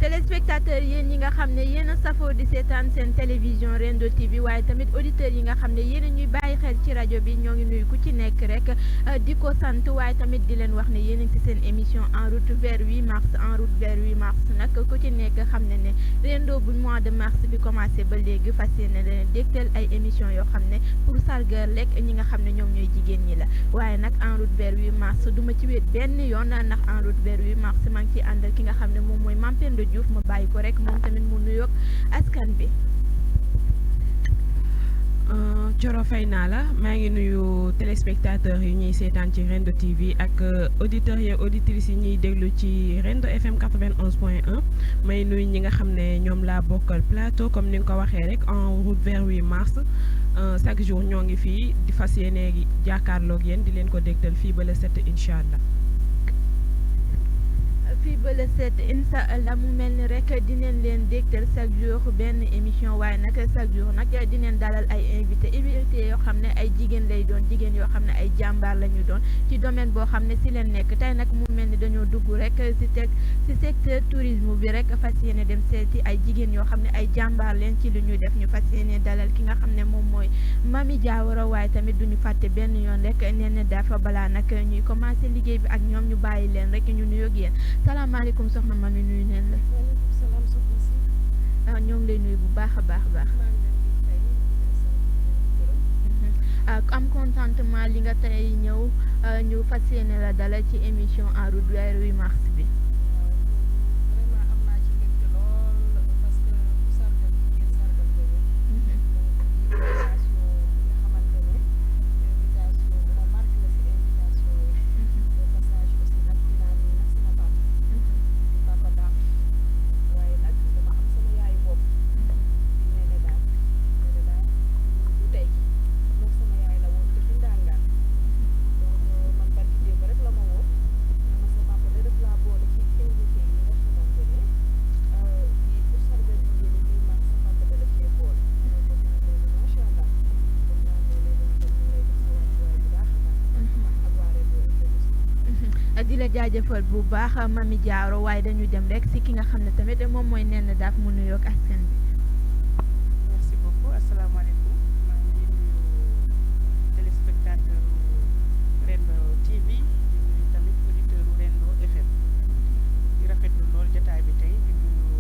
téléspectateurs yéen ñi nga xam ne yéen a safoo di seetaan seen télévision Rendo TV waaye tamit auditeurs yi nga xam ne yéen a ñuy bàyyi xel ci rajo bi ñoo ngi nuyu ku ci nekk rek di ko sant waaye tamit di leen wax ne yéen a ngi ci seen émission en route vers 8 mars en route vers 8 mars nag ku ci nekk xam ne ne Rendo bu mois de mars bi commencé ba léegi fas yéene leen dégtal ay émission yoo xam ne pour sargal lekk ñi nga xam ne ñoom ñooy jigéen ñi la waaye nag en route vers 8 mars duma ci wéet benn yoon ndax en route vers 8 mars maa ngi ciy àndal ki nga xam ne moom mooy Mame Penda Diouf ma bàyyi ko rek moom tamit mu nuyoog askan bi. Coro fay naa la maa ngi nuyu téléspectateurs yi ñuy seetaan ci Rendo TV ak auditeurs yi auditrices yi ñuy déglu ci Rendo FM 91.1 may nuyu ñi nga xam ne ñoom laa bokkal plateau comme ni nga ko waxee rek en route vers 8 mars chaque jour ñoo ngi fii di fas yéene jàkkaarloog yéen di leen ko dégtal fii ba le 7 incha allah. fii ba le 7 incha allah mu mel ni rek dinañ leen dégtal chaque jour benn émission waaye nag chaque jour nag dinañ dalal ay invité yoo xam ne ay jigéen lay doon jigéen yoo xam ne ay jàmbaar la ñu doon ci domaine boo xam ne si leen nekk tey nag mu mel ni dañoo dugg rek si secteur tourisme bi rek fas yéene dem seeti ay jigéen yoo xam ne ay jàmbaar leen ci lu ñuy def ñu fas yéene dalal ki nga xam ne moom mooy Mamy Diawara waaye tamit duñu fàtte benn yoon rek nee na dafa balaa nag ñuy commencé liggéey bi ak ñoom ñu bàyyi leen rek ñu nuyoog yéen. salaamaaleykum soxna Mamy nuyu neen la. waaleykum salaam soxna si. ñoo ngi lay nuyu bu baax a baax a baax. am contentement li nga tey ñëw ñu fas yéene la dala ci émission en route vers 8 mars bi. vraiment am naa ci mbégte lool parce que bu sargal jigéen sargal bébé. donc invitation nga xamante ne invitation bu ma marqué la si invitation yi. de passage aussi nag dinaa nuyu nag sama papa. di papa daam waaye nag dama am sama yaayu bopp. di Néné daal du tey moom sama yaay la woon te fi ndàngaan donc man barki démb rek la ma woo dama sa papa de def laa boole ci invité yi nga xamante ne fii pour sargal jigéen ñi mag sa papa de la cee boole ma ne ko dina leen macha allah kon naa ne leen kon ñu lay jox sa wàccuwaay bu baax a baax ak waa Rendo FM. di la jaajëfal bu baax Mamy Diawara waaye dañu dem rek si ki nga xam ne tamit moom mooy Néné Daaf mu nuyoog askan bi. merci beaucoup asalaamaaleykum maa ngi nuyu téléspectateur Rendo TV di nuyu tamit auditeur Rendo FM di rafetlu lool jotaay bi tey di nuyu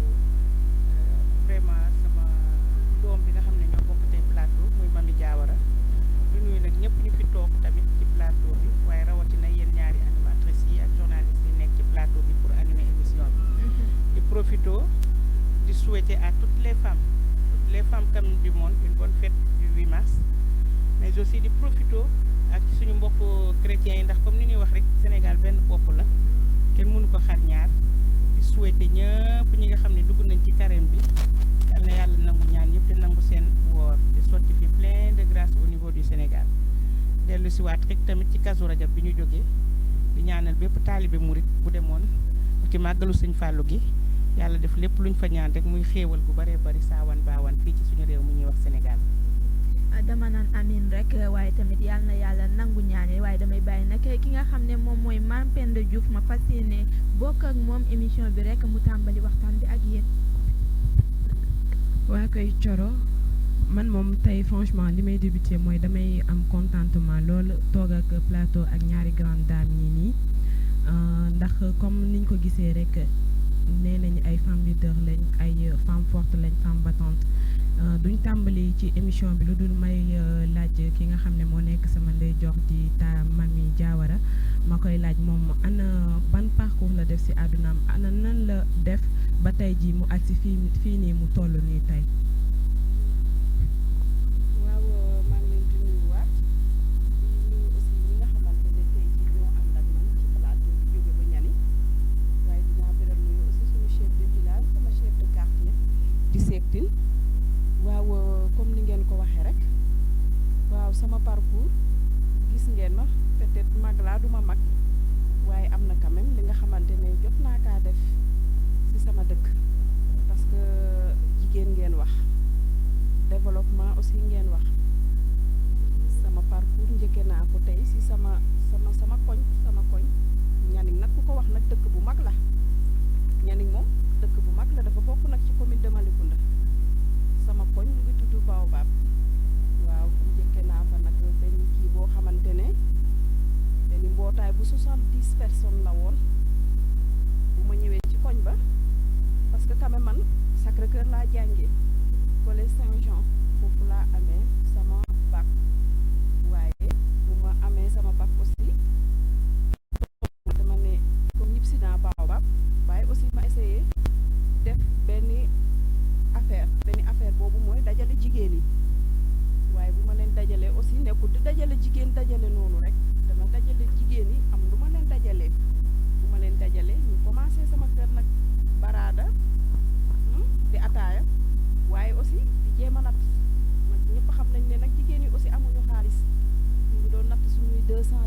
vraiment sama doom bi nga xam ne ñoo bokk tey plateau muy Mamy Diawara di nuyu nag ñëpp ñu fi toog tamit ci plateau bi waaye rawatina yéen ñaari animatrices yi ak journalistes yi nekk ci plateau bi pour animer émission bi. di profito di souhaiter à toutes les femmes quand même du monde une bonne fête du 8 mars mais aussi di profito ak suñu mbokk chrétiens yi ndax comme ni ñuy wax rek Sénégal benn bopp la kenn mënu ko xar ñaar di souhaiter ñëpp ñi nga xam ne dugg nañ ci carême bi yal na yàlla nangu ñaan yëpp te nangu seen woor te sotti fi plein de grâce au niveau du Sénégal dellu si waat rek tamit ci Kazu Rajab bi ñu jógee di ñaanal bépp taalibe murit bu demoon ci màggalu Sëñ Fàllu gi yàlla def lépp luñ fa ñaan rek muy xéewal gu baree bari saawan baawan fii ci suñu réew mu ñuy wax Sénégal. dama naan amin rek waaye tamit yàlla na yàlla nangu ñaane waaye damay bàyyi nag ki nga xam ne moom mooy Mame Penda Diouf ma fas yéene bokk ak moom émission bi rek mu tàmbali waxtaan bi ak yéen. waa koy Coro man moom tey franchement li may débuté mooy damay am contentement lool toog ak plateau ak ñaari grande dames yi nii ndax comme niñ ko gisee rek nee nañ ay femmes leaders lañ ay femmes fortes lañ femmes battantes duñ tàmbali ci émission bi lu dul may laaj ki nga xam ne moo nekk sama ndeyjoor di ta Mamy Diawara ma koy laaj moom ana ban parcours la def ci àddunaam ana nan la def ba tey ji mu agsi fii nii mu toll nii tey. waaw maa ngi leen di nuyuwaat di nuyu aussi ñi nga xamante ne tey jii ñoo ànd ak man ci plateau bi jóge ba ñani waaye dinaa beral nuyu aussi suñu chef de village sama chef de quartier di Sektine waaw comme ni ngeen ko waxee rek waaw sama parcours gis ngeen ma peut-être mag laa duma mag waaye am na quand même li nga xamante ne jot naa kaa def ci sama dëkk parce que jigéen ngeen wax développement aussi ngeen wax sama parcours njëkke naa ko tey ci sama koñ ñaning nag ku ko wax nag dëkk bu mag la ñaning moom dëkk bu mag la laa jàngee collège Saint-Jean foofu laa amee sama bac waaye bu ma amee sama bac aussi dama ne comme ñib si naa Baobab waaye aussi ma essayé def benn affaire boobu mooy dajale jigéen yi waaye bu ma leen dajalee aussi nekkul di dajale jigéen dajale noonu rek dama dajale jigéen yi am lu ma leen dajalee bu ma leen dajalee ñu commencé sama kër nag baraada di ataaya waaye aussi di jéem a natt nag ñëpp xam nañ ne nag jigéen yi aussi amuñu xaalis ñu ngi doon natt suñuy 200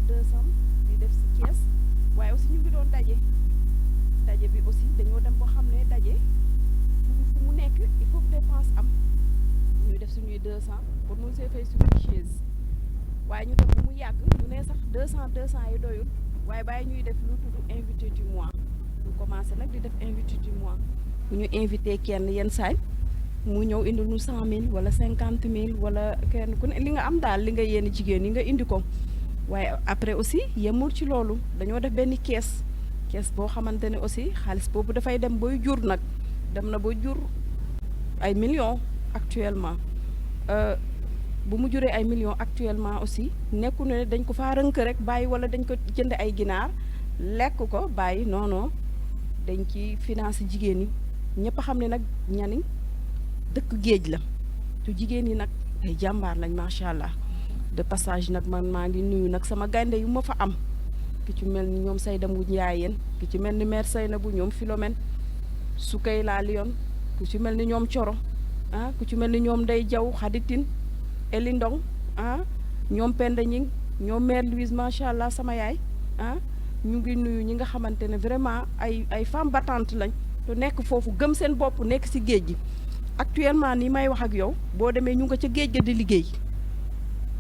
di def si kees waaye aussi ñu ngi doon daje bi aussi dañoo dem boo xam ne daje fu mu nekk il faut que dépense am ñuy def suñuy 200 pour mun see fay suñuy chaise waaye ñu dem bu mu yàgg ñu ne sax 200 yi doyul waaye bàyyi ñuy def lu tudd invité du mois ñu commencé nag di def invité du mois bu ñu invité kenn yenn saay mu ñëw indi nu 100 000 wala 50 000 wala kenn ku ne li nga am daal li nga yéene jigéen yi nga indi ko waaye après aussi yemul ci loolu dañoo def benn kees boo xamante ne aussi xaalis boobu dafay dem booy jur nag dem na ba jur ay millions actuellement bu mu juree ay millions actuellement aussi nekku ne dañ ko faa rënk rek bàyyi wala dañ ko jënd ay ginaar lekk ko bàyyi non non dañ ci finance jigéen ñi ñëpp xam ne nag ñani dëkk géej la te jigéen ñi nag ay jàmbaar lañ macha allah de passage nag man maa ngi nuyu nag sama gaynde yu ma fa am ki ci mel ni ñoom Sayda bu Njaayeen ki ci mel ni mère Sayna bu ñoom Philomène Sukay laa Lyon ku ci mel ni ñoom Coro ku ci mel ni ñoom Ndey Jaw Xaditin Eli Ndong ñoom Penda Ñing ñoom mère Louise macha allah sama yaay ñu ngi nuyu ñi nga xamante ne vraiment ay femmes battantes lañ te nekk foofu gëm seen bopp nekk ci géej gi actuellement nii may wax ak yow boo demee ñu nga ca géej ga di liggéey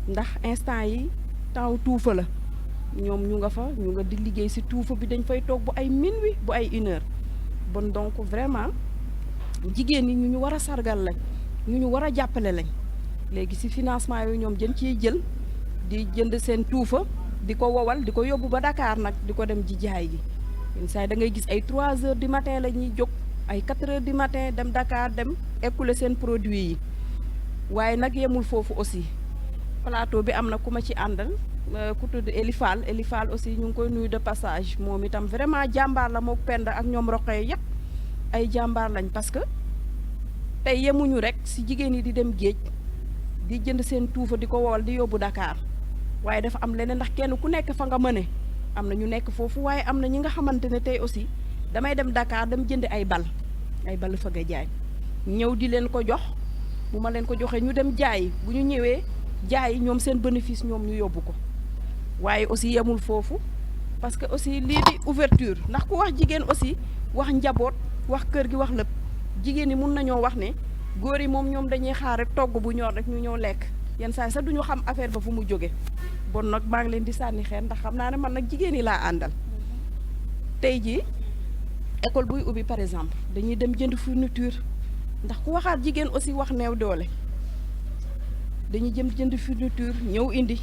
ndax instant yi temps tuufa la ñoom ñu nga fa ñu nga di liggéey ci tuufa bi dañ fay toog bu ay minuit bu ay 1 heure bon donc vraiment jigéen ñi ñu war a sargal lañ ñu war a jàppale lañ léegi ci financement yooyu ñoom jën ciy jël di jënd seen tuufa di ko wowal di ko yóbbu ba Dakar nag di ko dem ji jaay gi yenn saa yi da ngay gis ay 3 heures du matin la ñuy jóg ay 4 heures du matin dem Dakar dem écouler seen produit yi waaye nag yemul foofu aussi plateau bi am na ku ma ci àndal ku tudd Eli Fall aussi ñu ngi koy nuyu de passage moom itam vraiment jàmbaar la mook Penda ak ñoom roqee yëpp ay jàmbaar lañ parce que tey yemuñu rek ci jigéen yi di dem géej di jënd seen tuufa di ko wowal di yóbbu Dakar waaye dafa am leneen ndax kenn ku nekk fa nga mëne am na ñu nekk foofu waaye am na ñi nga xamante ne tey aussi damay dem Dakar dem jënd ay bal fa nga jaay ñëw di leen ko jox bu ma leen ko joxee ñu dem jaay bu ñu ñëwee jaay ñoom seen bénéfice ñoom ñu yóbbu ko waaye aussi yemul foofu parce que aussi lii di ouverture ndax ku wax jigéen aussi wax njaboot wax kër gi wax lépp jigéen ñi mun nañoo wax ne góor yi moom ñoom dañuy xaar rek togg bu ñor rek ñu ñëw lekk yenn saa sax duñu xam affaire ba fu mu jóge bon nag maa ngi leen di sànni xeer ndax xam naa ne man nag jigéen yi laa àndal tey jii école buy ubbi par exemple dañuy dem jënd fourniture ndax ku waxaat jigéen aussi wax neew doole dañuy jënd fourniture ñëw indi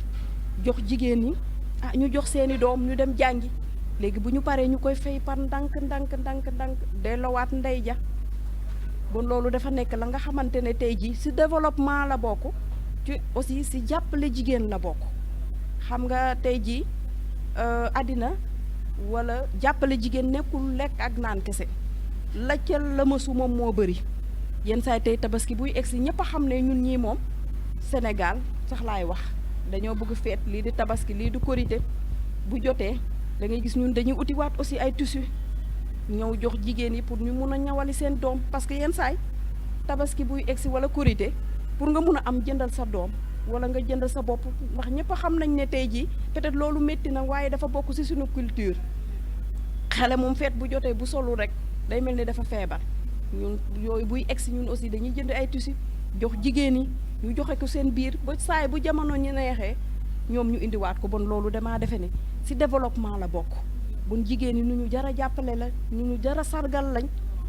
jox jigéen ñi ñu jox seeni doom ñu dem jàngi léegi bu ñu paree ñu koy fay par ndànk delloowaat ndey ja bon loolu dafa nekk la nga xamante ne tey jii ci développement la bokk ci aussi ci jàppale jigéen la bokk xam nga tey jii àddina walla jàppale jigéen nekkul lekk ak naan kese la ca la mësu moom moo bëri yenn saay tey tabaski buy egsi ñëpp a xam ne ñun ñii moom Sénégal sax laay wax dañoo bëgg feet lii di tabaski lii di korité bu jotee da ngay gis ñun dañuy utiwaat aussi ay tissu ñëw jox jigéen yi pour ñu mun a ñawali seen doom parce que yenn saay tabaski buy egsi wala korité pour nga mun a am jëndal sa doom wala nga jëndal sa bopp ndax ñëpp a xam nañ ne tey jii peut-être loolu métti na waaye dafa bokk ci suñu culture xale moom feet bu jotee bu solu rek day mel ni dafa feebar ñun yooyu buy egsi ñun aussi dañuy jënd ay tissu jox jigéen yi ñu joxe ko seen biir ba saay bu jamono ñu neexee ñoom ñu indiwaat ko bon loolu damaa defe ne ci développement la bokk bon jigéen ñi nu ñu jar a jàppale la ñu jar a sargal lañ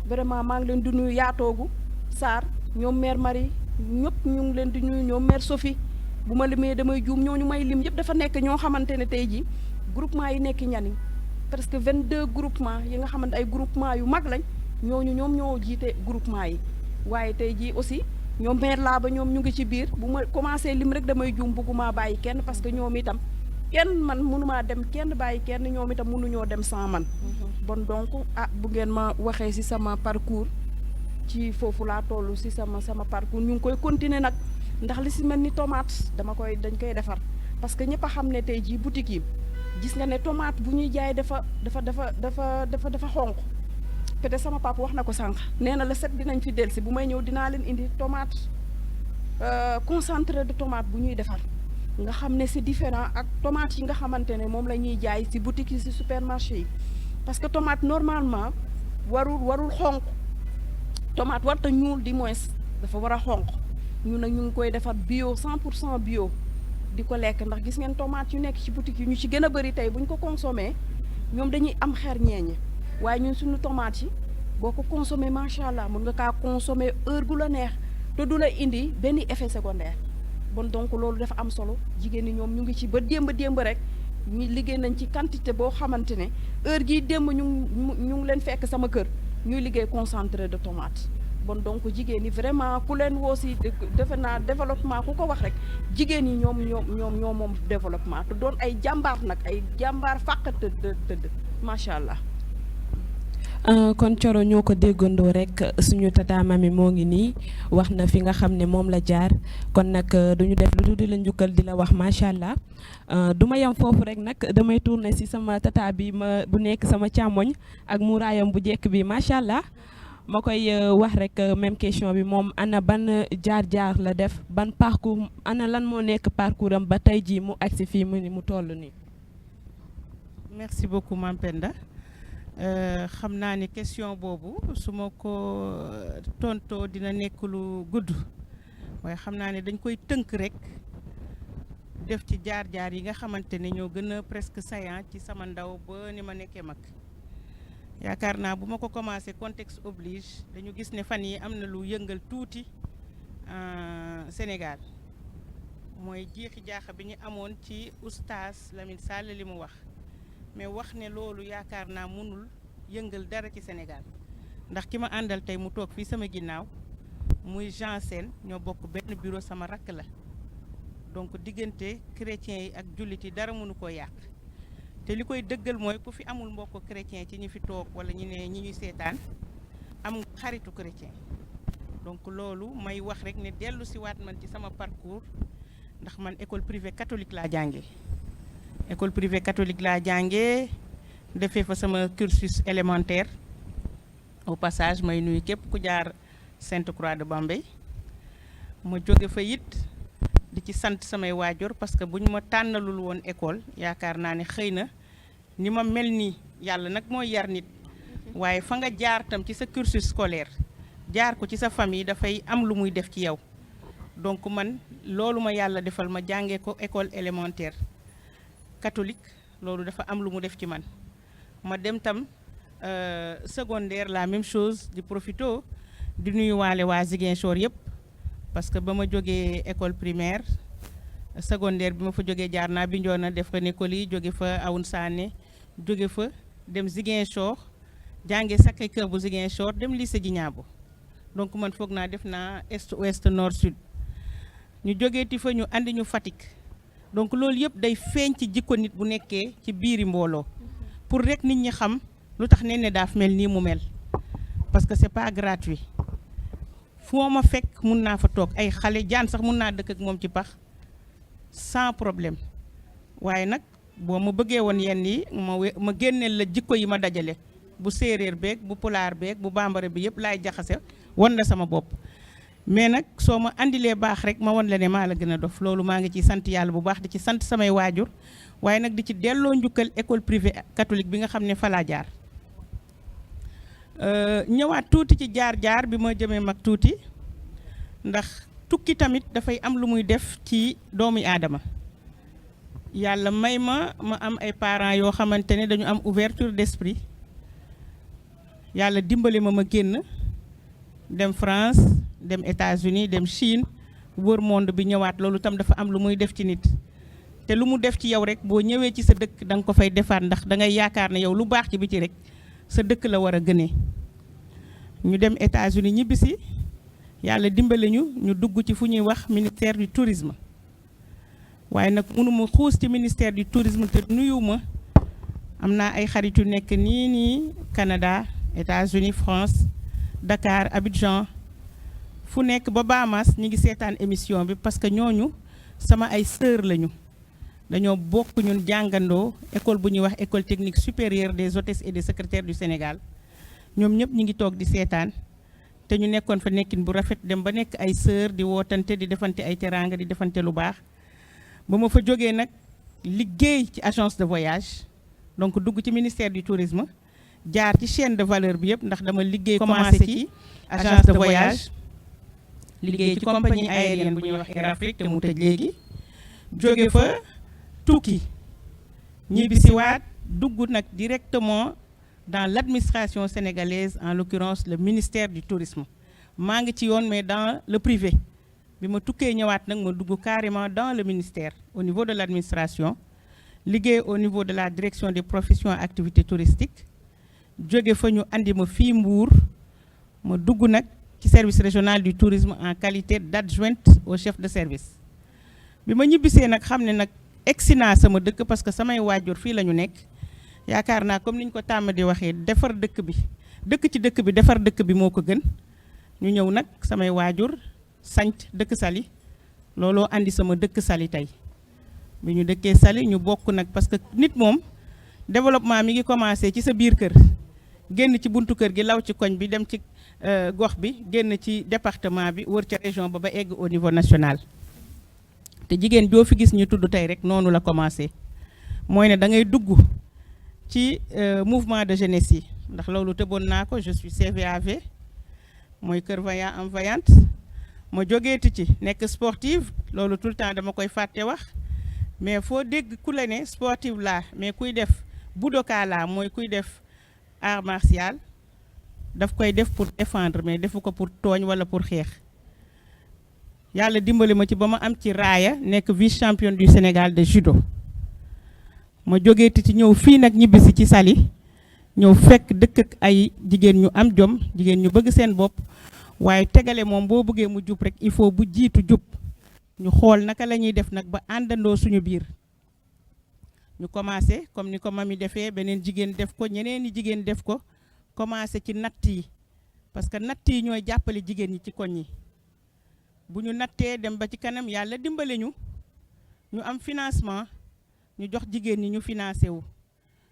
vraiment maa ngi leen di nuyu yaatoogu Sarr ñoom mère Marie ñëpp ñu ngi leen di nuyu ñoom mère Sophie bu ma limee damay juum ñooñu may lim yëpp dafa nekk ñoo xamante ne tey jii groupement yi nekk Nianing presque 22 groupement yi nga xamante ay groupement yu mag lañ ñooñu ñoom ñoo jiite groupement yi waaye tey jii aussi ñoom mère laa ba ñoom ñu ngi ci biir bu ma commencé lim rek damay juum bëgguma bàyyi kenn parce que ñoom itam kenn man mënumaa dem kenn bàyyi kenn ñoom itam mënuñoo dem sans man bon donc bu ngeen ma waxee ci sama parcours ci foofu laa toll ci sama parcours ñu ngi koy continuer nag ndax li ci mel ni tomate dañ koy defar parce que ñëpp a xam ne tey jii boutique yi gis nga ne tomate bu ñuy jaay dafa xonq peut-être sama papa wax na ko sànq nee na la set dinañ fi dellusi bu may ñëw dinaa leen indi tomate concentré de tomate bu ñuy defar nga xam ne c'est différent ak tomate yi nga xamante ne moom la ñuy jaay ci boutique yi ci supermarché yi parce que tomate normalement warul xonq tomate warta ñuul di moins dafa war a xonq ñu nag ñu ngi koy defar bio 100% bio di ko lekk ndax gis ngeen tomate yu nekk ci boutique yi ñu ci gën a bëri tey bu ñu ko consommé ñoom dañuy am xeer ñeeñe waaye ñun suñu tomate yi boo ko consommé macha allah mën nga kaa consommé heure gu la neex te du la indi benn effet secondaire bon donc loolu dafa am solo jigéen ñi ñoom ñu ngi ci ba démb rek ñu liggéey nañ ci quantité boo xamante ne heure gii démb ñu ngi leen fekk sama kër ñuy liggéey concentré de tomate bon donc jigéen ñi vraiment ku leen woo si defe naa développement ku ko wax rek jigéen ñi ñoom moom développement te doon ay jàmbaar nag ay jàmbaar fàq tëdd macha allah. kon Thioro ñoo ko déggandoo rek suñu tata Mamy moo ngi nii wax na fi nga xam ne moom la jaar kon nag duñu def lu dul di la njukkal di la wax macha allah du ma yem foofu rek nag damay tourner ci sama tata bi bu nekk sama càmmoñ ak muuraayam bu jekk bi macha allah ma koy wax rek même question bi moom ana ban jaar-jaar la def ban parcours ana lan moo nekk parcours am ba tey jii mu agsi fii mu toll nii. merci beaucoup Mame Penda. xam naa ni question boobu su ma ko tontoo dina nekk lu gudd waaye xam naa ne dañ koy tënk rek def ci jaar-jaar yi nga xamante ne ñoo gën a presque saillant ci sama ndaw ba ni ma nekkee mag yaakaar naa bu ma ko commencé contexte oblige dañu gis ne fan yi am na lu yëngal tuuti Sénégal mooy jeexi jaaxa bi ñu amoon ci oustaz Lamine Sall li mu wax mais wax ne loolu yaakaar naa mënul yëngal dara ci Sénégal ndax ki ma àndal tey mu toog fii sama ginnaaw muy Jean Sène ñoo bokk benn bureau sama rakk la donc diggante chrétiens yi ak jullit yi dara mënu koo yàq te li koy dëggal mooy ku fi amul mbokk chrétien ci ñi fi toog wala ñi ñuy seetaan am xaritu chrétien donc loolu may wax rek ne dellu si waat man ci sama parcours ndax man école privée catholique laa jàngee école privée catholique laa jàngee defee fa sama cursus élémentaire au passage may nuyu képp ku jaar Sainte Croix de Bambey ma jóge fa it di ci sant samay waajur parce que bu ñu ma tànnalul woon école yaakaar naa ne xëy na ni ma mel nii yàlla nag mooy yar nit waaye fa nga jaar tam ci sa cursus scolaire jaar ko ci sa famille dafay am lu muy def ci yow donc man loolu ma yàlla defal ma jàngee ko école élémentaire catholique loolu dafa am lu mu def ci man ma dem tam secondaire la même chose di profito di nuyuwaale waa Ziguinchor yëpp parce que ba ma jógee école primaire secondaire bi ma fa jógee jaar naa Bignona def fa école yi jóge fa Aoun Sané jóge fa dem Ziguinchor jànge Sacré-Cœur bu Ziguinchor dem lycée Djignabo donc man foog naa def naa est ouest nord sud ñu jógeeti fa ñu andi ñu Fatick donc loolu yëpp day feeñ ci jikko nit bu nekkee ci biiri mbooloo pour rek nit ñi xam lu tax Néné Daaf mel nii mu mel parce que c'est pas gratuit foo ma fekk mun naa fa toog ay xale jaan sax mun naa dëkk ak moom ci pax sans problème waaye nag boo ma bëggee woon yenn yi ma génneel la jikko yi ma dajale bu séeréer beeg bu pulaar beeg bu bambara bi yëpp laay jaxase wan la sama bopp mais nag soo ma andilee baax rek ma wan la ne maa la gën a dof loolu maa ngi ci sant yàlla bu baax di ci sant samay waajur waaye nag di ci delloo njukkal école privée catholique bi nga xam ne fa laa jaar ñëwaat tuuti ci jaar-jaar bi ma jëmee mag tuuti ndax tukki tamit dafay am lu muy def ci doomu aadama yàlla may ma am ay parents yoo xamante ne dañu am ouverture d'esprit yàlla dimbali ma génn dem France dem États-Unis dem Chine wër monde bi ñëwaat loolu tam dafa am lu muy def ci nit te lu mu def ci yow rek boo ñëwee ci sa dëkk da nga ko fay defaat ndax da ngay yaakaar ne yow lu baax ci biti rek sa dëkk la war a gënee ñu dem États-Unis ñibbisi yàlla dimbale ñu dugg ci fu ñuy wax ministère du tourisme waaye nag mënuma xuus ci ministère du tourisme te nuyuma am naa ay xarit yu nekk nii Canada États-Unis France Dakar Abidjan fu nekk ba Bahamas ñi ngi seetaan émission bi parce que ñooñu sama ay sœur lañu dañoo bokk ñun jàngandoo école bu ñuy wax école technique supérieure des hôtesses et des secrétaires du Sénégal ñoom ñëpp ñi ngi toog di seetaan te ñu nekkoon fa nekkin bu rafet dem ba nekk ay sœur di wootante di defante ay teraanga di defante lu baax ba ma fa jógee nag liggéey ci agence de voyage donc dugg ci ministère du tourisme jaar ci chaîne de valeur bi yëpp ndax dama liggéey commencé ci agence de voyage liggéey ci compagnie aérienne bu ñuy wax Air Afrique te mu tëj léegi jóge fa tukki ñibbisiwaat dugg nag directement dans l'administration sénégalaise en l'occurrence le ministère du tourisme maa ngi ci yoon mais dans le privé bi ma tukkee ñëwaat nag ma dugg carrément dans le ministère au niveau de l'administration liggéey au niveau de la direction des professions et activités touristiques jóge fa ñu andi ma fii Mbour ma dugg nag ci service régional du tourisme en qualité d'adjointe au chef de service bi ma ñibbisee nag xam ne nag egsi naa sama dëkk parce que samay waajur fii la ñu nekk yaakaar naa comme niñ ko tàmm di waxee defar dëkk bi dëkk ci dëkk bi defar dëkk bi moo ko gën ñu ñëw nag samay waajur sanc dëkk Saly looloo andi sama dëkk Saly tey bi ñu dëkkee Saly ñu bokk nag parce que nit moom développement mi ngi commencé ci sa biir kër génn ci buntu kër gi law ci koñ bi dem ci gox bi génn ci département bi wër ca région ba egg au niveau national te jigéen joo fi gis ñu tudd tey rek noonu la commencé mooy ne da ngay dugg ci mouvement de jeunesse yi ndax loolu tëboon naa ko je suis CVAV mooy kër vaillant am vaillante ma jógeeti ci nekk sportive loolu tout le temps dama koy fàtte wax mais foo dégg ku la ne sportive laa mais kuy def budoka laa mooy kuy def art martial daf koy def pour défendre mais defu ko pour tooñ wala pour xeex yàlla dimbali ma ci ba ma am ci raaya nekk vice championne du Sénégal de judo ma jógeeti ci ñëw fii nag ñibbisi ci Saly ñëw fekk dëkk ak ay jigéen ñu am jom jigéen ñu bëgg seen bopp waaye tegale moom boo bëggee mu jub rek il faut bu jiitu jub ñu xool naka la ñuy def nag ba àndandoo suñu biir ñu commencé comme ni ko mami defee beneen jigéen def ko ñeneen i jigéen def ko commencé ci natt yi parce que natt yi ñooy jàppale jigéen ñi ci koñ yi bu ñu nattee dem ba ci kanam yàlla dimbale ñu am financement ñu jox jigéen ñi ñu financé wu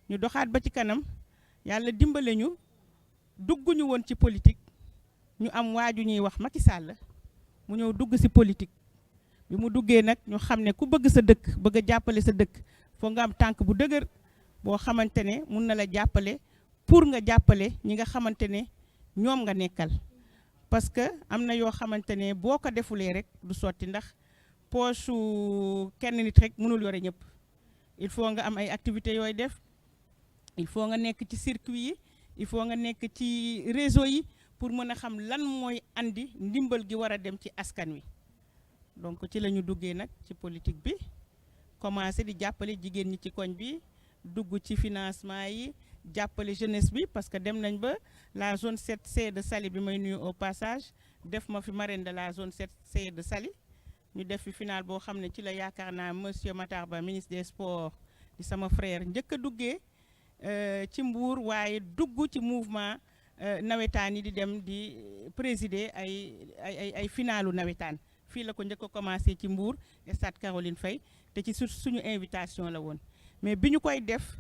ñu doxaat ba ci kanam yàlla dimbale ñu dugguñu woon ci politique ñu am waaju ñuy wax Macky Sall mu ñëw dugg ci politique bi mu duggee nag ñu xam ne ku bëgg sa dëkk bëgg a jàppale sa dëkk foo nga am tànk bu dëgër boo xamante ne mun na la jàppale pour nga jàppale ñi nga xamante ne ñoom nga nekkal parce que am na yoo xamante ne boo ko defulee rek du sotti ndax poche kenn nit rek mënul yore ñëpp il faut nga am ay activités yooy def il faut nga nekk ci circuit yi il faut nga nekk ci réseau yi pour mën a xam lan mooy andi ndimbal gi war a dem ci askan wi donc ci la ñu duggee nag ci politique bi commencé di jàppale jigéen ñi ci koñ bi dugg ci financement yi jàppale jeunesse bi parce que dem nañ ba la zone 7C de Saly bi may nuyu au passage def ma fi marraine de la zone 7C de Saly ñu def fi final boo xam ne ci la yaakaar naa monsieur Matar Ba ministre des sports di sama frère njëkk a duggee ci Mbour waaye dugg ci mouvement nawetaan yi di dem di présider ay finalu nawetaan fii la ko njëkk a commencé ci Mbour stade Caroline Faye te ci suñu invitation la woon mais bi ñu koy def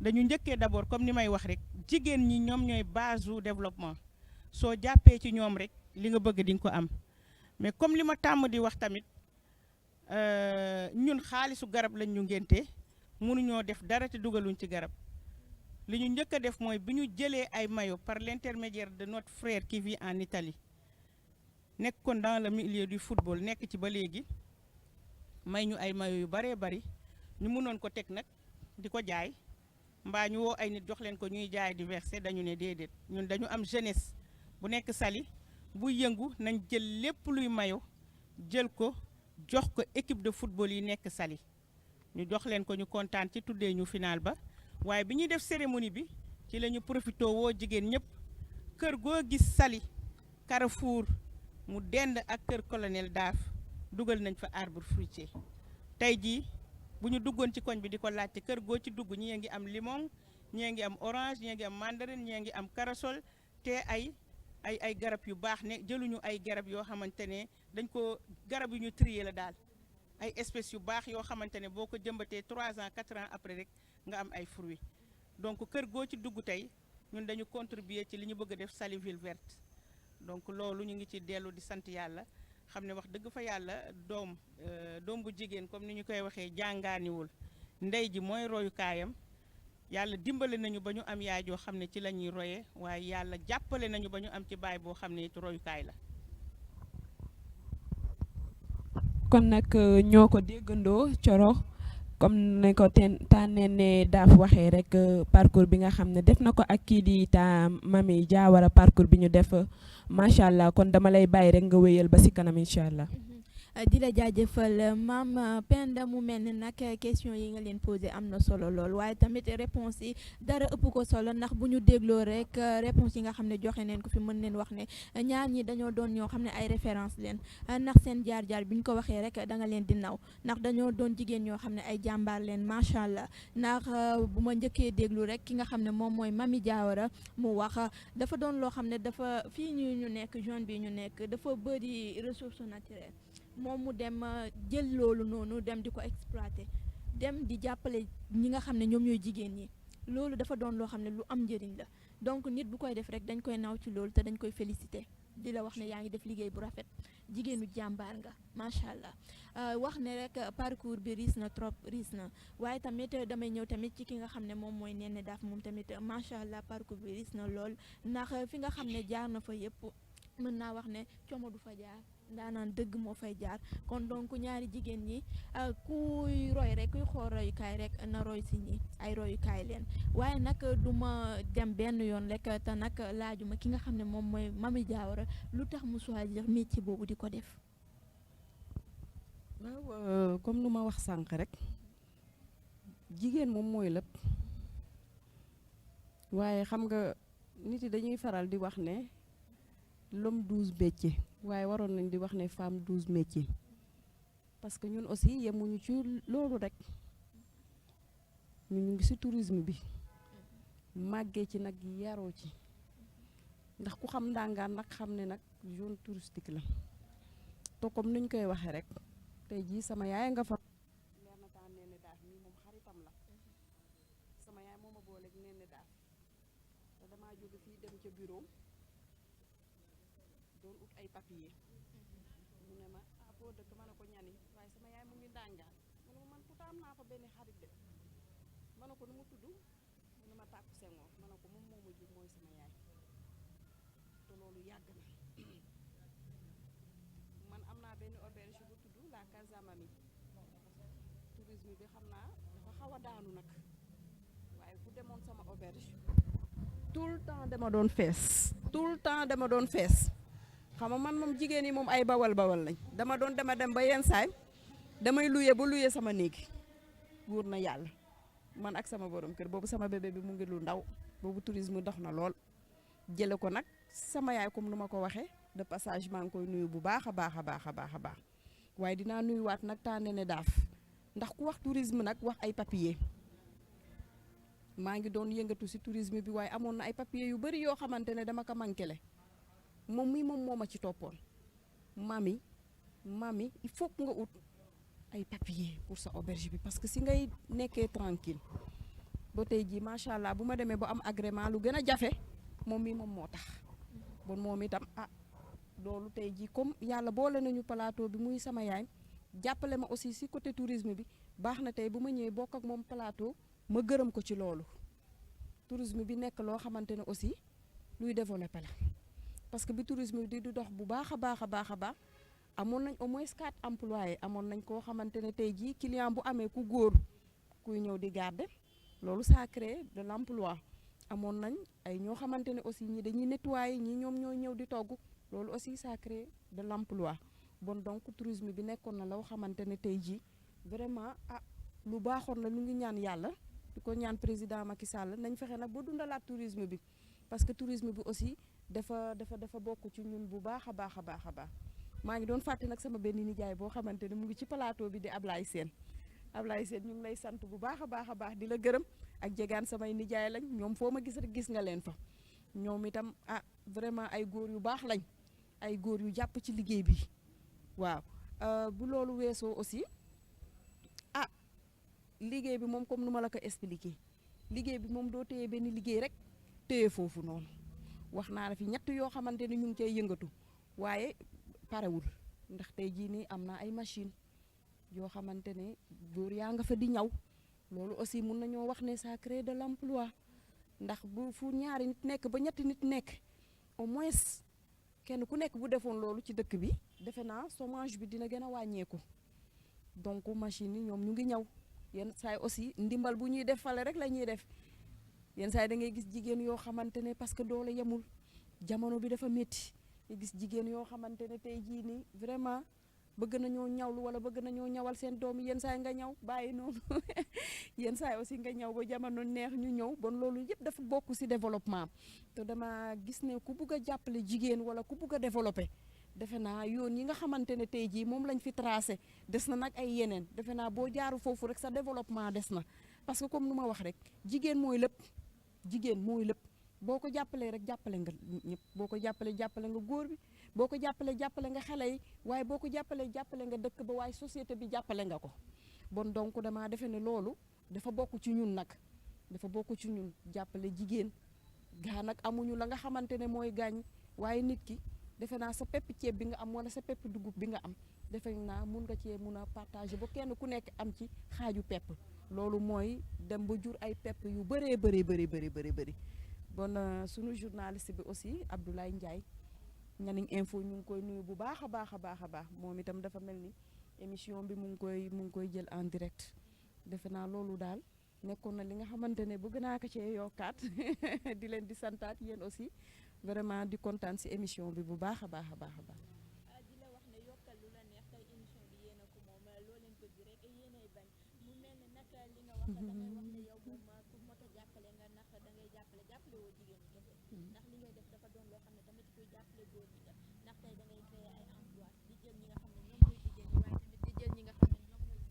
dañu njëkkee d'abord comme ni may wax rek jigéen ñi ñoom ñooy base du développement soo jàppee ci ñoom rek li nga bëgg di nga ko am mais comme li ma tàmm di wax tamit ñun xaalisu garab lañ ñu ngénte mënuñoo def dara te dugaluñ ci garab li ñu njëkk a def mooy bi ñu jëlee ay maillots par l'intermédiaire de notre frère qui vit en Italie nekkoon dans le milieu du football nekk ci ba léegi may ñu ay maillots yu baree bari ñu mënoon ko teg nag di ko jaay mbaa ñu woo ay nit jox leen ko ñuy jaay di verser dañu ne déedéet ñun dañu am jeunesse bu nekk Saly bu yëngu nañ jël lépp luy maillot jël ko jox ko équipe de football yi nekk Saly ñu jox leen ko ñu kontaan ci tuddee ñu final ba waaye bi ñuy def cérémonie bi ci la ñu profité woo jigéen ñëpp kër goo gis Saly Carrefour mu dend ak kër colonel Daaf dugal nañ fa arbre fruitier tey jii bu ñu duggoon ci koñ bi di ko laajte kër goo ci dugg ñii ngi am limon ñii ngi am orange ñii ngi am mandarine ñii ngi am corossol te ay garab yu baax ne jëluñu ay garab yoo xamante ne dañ ko garab yu ñu trier la daal ay espèces yu baax yoo xamante ne boo ko jëmbatee 3 ans 4 ans après rek nga am ay fruits donc kër goo ci dugg tey ñun dañu contribuer ci li ñu bëgg a def Salyville verte donc loolu ñu ngi ci dellu di sant yàlla xam ne wax dëgg fa yàlla doom bu jigéen comme ni ñu koy waxee jàngaaniwul ndey ji mooy royukaayam yàlla dimbale nañu ba ñu am yaay joo xam ne ci la ñuy roye waaye yàlla jàppale nañu ba ñu am ci baay boo xam ne it royukaay la. kon nag ñoo ko déggandoo Coro comme ne ko tànnee ne Daaf waxee rek parcours bi nga xam ne def na ko ak kii di ta Mamy Diawara parcours bi ñu def macha allah kon dama lay bàyyi rek nga wéyal ba si kanam incha allah. di la jaajëfal maam Penda mu mel ni nag question yi nga leen posé am na solo lool waaye tamit réponse yi dara ëpp ko solo ndax bu ñu dégloo rek réponse yi nga xam ne joxe neen ko fi mën neen wax ne ñaar ñi dañoo doon ñoo xam ne ay référence leen ndax seen jaar-jaar bi ñu ko waxee rek da nga leen di naw ndax dañoo doon jigéen ñoo xam ne ay jàmbaar leen macha allah ndax bu ma njëkkee déglu rek ki nga xam ne moom mooy Mamy Diawara mu wax dafa doon loo xam ne dafa fii ñu nekk zone bi ñu nekk dafa bëri ressources naturelles moom mu dem jël loolu noonu dem di ko exploiter dem di jàppale ñi nga xam ne ñoom ñooy jigéen ñi loolu dafa doon loo xam ne lu am njëriñ la donc nit bu koy def rek dañ koy naw ci loolu te dañ koy féliciter di la wax ne yaa ngi def liggéey bu rafet jigéenu jàmbaar nga macha allah wax ne rek parcours bi riis na trop riis na waaye tamit damay ñëw tamit ci ki nga xam ne moom mooy Néné Daaf moom tamit macha allah parcours bi riis na lool ndax fi nga xam ne jaar na fa yëpp mën naa wax ne coomo du fa jaar ndaanaan dëgg moo fay jaar kon donc ñaari jigéen ñi kuy roy rek kuy xool royukaay rek na roy si ñi ay royukaay leen waaye nag du ma dem benn yoon rek te nag laajuma ki nga xam ne moom mooy Mamy Diawara lu tax mu choisir métier boobu di ko def. waaw comme nu ma wax sànq rek jigéen moom mooy lépp waaye xam nga nit yi dañuy faral di wax ne l'homme 12 métiers waaye waroon nañ di wax ne femme 12 métiers parce que ñun aussi yemuñu ci loolu rek ñu ngi ci tourisme bi màggee ci nag yaroo ci ndax ku xam Ndangaan nag xam ne nag zone touristique la te comme niñ koy waxee rek tey jii sama yaay nga fa leer na taa Néné Daaf mii moom xaritam la sama yaay moo ma booleeg Néné Daaf te damaa jóge fii dem ca bureau doon ut ay papier mu ne ma foo dëkk ma ne ko ñani waaye sama yaay mu ngi Ndangaan mu ne ma man pourtant am naa fa benn xarit de ma ne ko nu mu tudd mu ne ma tàkku Senghor ma ne ko moom moo ma jur mooy sama yaay te loolu yàgg na man am naa benn auberge bu tudd la Casa Mamy tourisme bi xam naa dafa xaw a daanu nag waaye ku demoon sama auberge tout le temps dama doon fees xam nga man moom jigéen yi moom ay bawal lañ dama dem ba yenn saay damay luye sama néeg wóor na yàlla man ak sama borom kër boobu sama bébé bi mu ngi lu ndaw boobu tourisme dox na lool jële ko nag sama yaay comme nu ma ko waxee de passage maa ngi koy nuyu bu baax a baax waaye dinaa nuyuwaat nag taa Néné Daaf ndax ku wax tourisme nag wax ay papier maa ngi doon yëngatu ci tourisme bi waaye amoon na ay papier yu bari yoo xamante ne dama ko manqué moom moo ma ci toppoon Mamy il faut que nga ut ay papier pour sa auberge bi parce que si ngay nekkee tranquille ba tey jii macha allah bu ma demee ba am agrément lu gën a jafe moom moo tax bon moom itam loolu tey jii comme yàlla boole nañu plateau bi muy sama yaay jàppale ma aussi si côté tourisme bi baax na tey bu ma ñëwee bokk ak moom plateau ma gërëm ko ci loolu tourisme bi nekk loo xamante ne aussi luy développé la parce que bi tourisme bi di dox bu baax a baax amoon nañ au moins 4 employés amoon nañ koo xamante ne tey jii client bu amee ku góor kuy ñëw di garder loolu ça crée de l'emploi amoon nañ ay ñoo xamante ne aussi ñi dañuy nettoyer ñi ñoom ñooy ñëw di togg loolu aussi ça crée de l'emploi bon donc tourisme bi nekkoon na loo xamante ne tey jii vraiment lu baaxoon la ñu ngi ñaan yàlla di ko ñaan président Macky Sall nañ fexe nag ba dundalaat tourisme bi parce que tourisme bi aussi dafa bokk ci ñun bu baax a baax a baax a baax maa ngi doon fàtte nag sama benn nijaay boo xamante ne mu ngi ci plateau bi di Ablaye Sène ñu ngi lay sant bu baax a baax di la gërëm ak jegaan samay nijaay lañ ñoom foo ma gis rek gis nga leen fa ñoom itam vraiment ay góor yu baax lañ ay góor yu jàpp ci liggéey bi waaw bu loolu weesoo aussi liggéey bi moom comme nu ma la ko expliqué liggéey bi moom doo téye benn liggéey rek téye foofu noonu wax naa la fi ñett yoo xamante ne ñu ngi cay yëngatu waaye parewul ndax tey jii nii am na ay machine yoo xamante ne góor yaa nga fa di ñaw loolu aussi mun nañoo wax ne ça crée de l'emploi ndax bu fu ñaari nit nekk ba ñetti nit nekk au moins kenn ku nekk bu defoon loolu ci dëkk bi defe naa chômage bi dina gën a wàññeeku donc machine yi ñoom ñu ngi ñaw yenn saay aussi ndimbal bu ñuy def fale rek la ñuy def yenn saay da ngay gis jigéen yoo xamante ne parce que doole yemul jamono bi dafa métti nga gis jigéen yoo xamante ne tey jii nii vraiment bëgg nañoo ñawlu wala bëgg nañoo ñawal seen doom yenn saay nga ñaw bàyyi noonu yenn saay aussi nga ñaw ba jamono neex ñu ñëw bon loolu yëpp dafa bokk ci développement te dama gis ne ku bugg a jàppale jigéen wala ku bugg a développer defe naa yoon yi nga xamante ne tey jii moom lañ fi tracé des na nag ay yeneen defe naa boo jaaru foofu rek sa développement des na parce que comme nu ma wax rek jigéen mooy lépp boo ko jàppalee rek jàppale nga ñëpp boo ko jàppale nga góor bi boo ko jàppale nga xale yi waaye boo ko jàppale nga dëkk ba waaye société bi jàppale nga ko bon donc damaa defe ne loolu dafa bokk ci ñun nag dafa bokk ci ñun jàppale jigéen gaa nag amuñu la nga xamante ne mooy gaañ waaye nit ki defe naa sa pepp ceeb bi nga am wala sa pepp dugub bi nga am defe naa mun nga cee mun a partager ba kenn ku nekk am ci xaaju pepp loolu mooy dem ba jur ay pepp yu bëree bëri bon sunu journaliste bi aussi Abdoulaye Ndiaye Nianing Info ñu ngi koy nuyu bu baax a baax moom itam dafa mel ni émission bi mu ngi koy jël en direct defe naa loolu daal nekkoon na li nga xamante ne bëgg naa ko cee yokkaat di leen di santaat yéen aussi vraiment di kontaan ci émission bi bu baax a baax. di la wax ne yokkal lu la neex tey émission bi yéen a ko moom loo leen bëgg rek yéenay bañ mu mel ne nag li nga wax da ngay wax ne yow moom ku mot a jàppale nga ndax da ngay jàppale woo jigéen ñi kese ndax li ngay def dafa doon loo xam ne tamit kuy jàppale góor ñi la ndax tey da ngay créer ay emploi di jël ñi nga xam ne ñoom ñooy jigéen ñi waaye tamit di jël ñi nga xam ne ñoom ñooy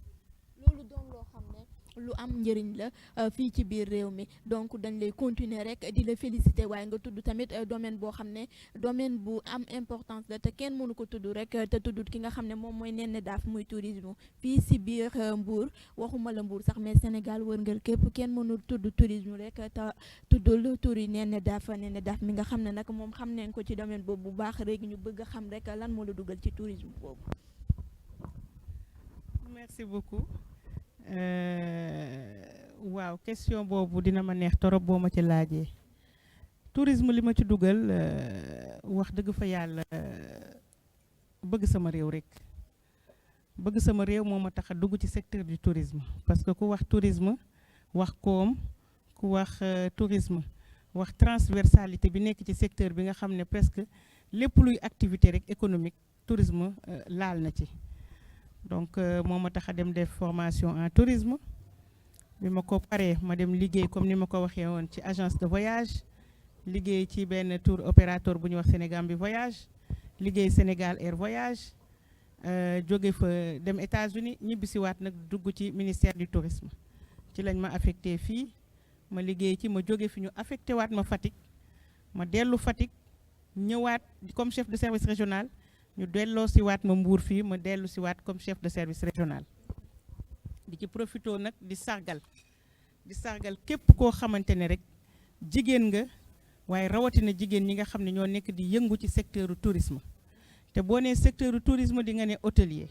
loolu doon loo xam ne lu am njëriñ la fii ci biir réew mi donc dañ lay continuer rek di la féliciter waaye nga tudd tamit domaine boo xam ne domaine bu am importance la te kenn mënu ko tudd rek te tuddut ki nga xam ne moom mooy Néné Daff muy tourisme fii si biir Mbour waxuma la Mbour sax mais Sénégal wërngal képp kenn mënul tudd tourisme rek te tuddul turi Néné Daff mi nga xam ne nag moom xam nañ ko ci domaine boobu bu baax rek ñu bëgg a xam rek lan moo la dugal ci tourisme boobu. Merci beaucoup. Waaw question boobu dina ma neex torop boo ma ci laajee tourisme li ma ci dugal wax dëgg fa yàlla bëgg sama réew rek bëgg sama réew moo ma tax a dugg ci secteur du tourisme parce que ku wax tourisme wax koom ku wax tourisme wax transversalité bi nekk ci secteur bi nga xam ne presque lépp luy activité rek économique tourisme laal na ci donc moo ma tax a dem def formation en tourisme bi ma ko paree ma dem liggéey comme ni ma ko waxee woon ci agence de voyage liggéey ci benn tour opérateur bu ñuy wax Sénégambie voyage liggéey Sénégal Air voyage jóge fa dem États-Unis ñibbisiwaat nag dugg ci ministère du tourisme ci lañ ma affecté fii ma liggéey ci ma jóge fi ñu affecté waat ma Fatick ma dellu Fatick ñëwaat comme chef de service régional ñu delloo si waat ma Mbour fii ma dellu si waat comme chef de service régional di ci profito nag di sargal képp koo xamante ne rek jigéen nga waaye rawatina jigéen ñi nga xam ne ñoo nekk di yëngu ci secteur tourisme te boo nee secteur tourisme di nga ne hôtelier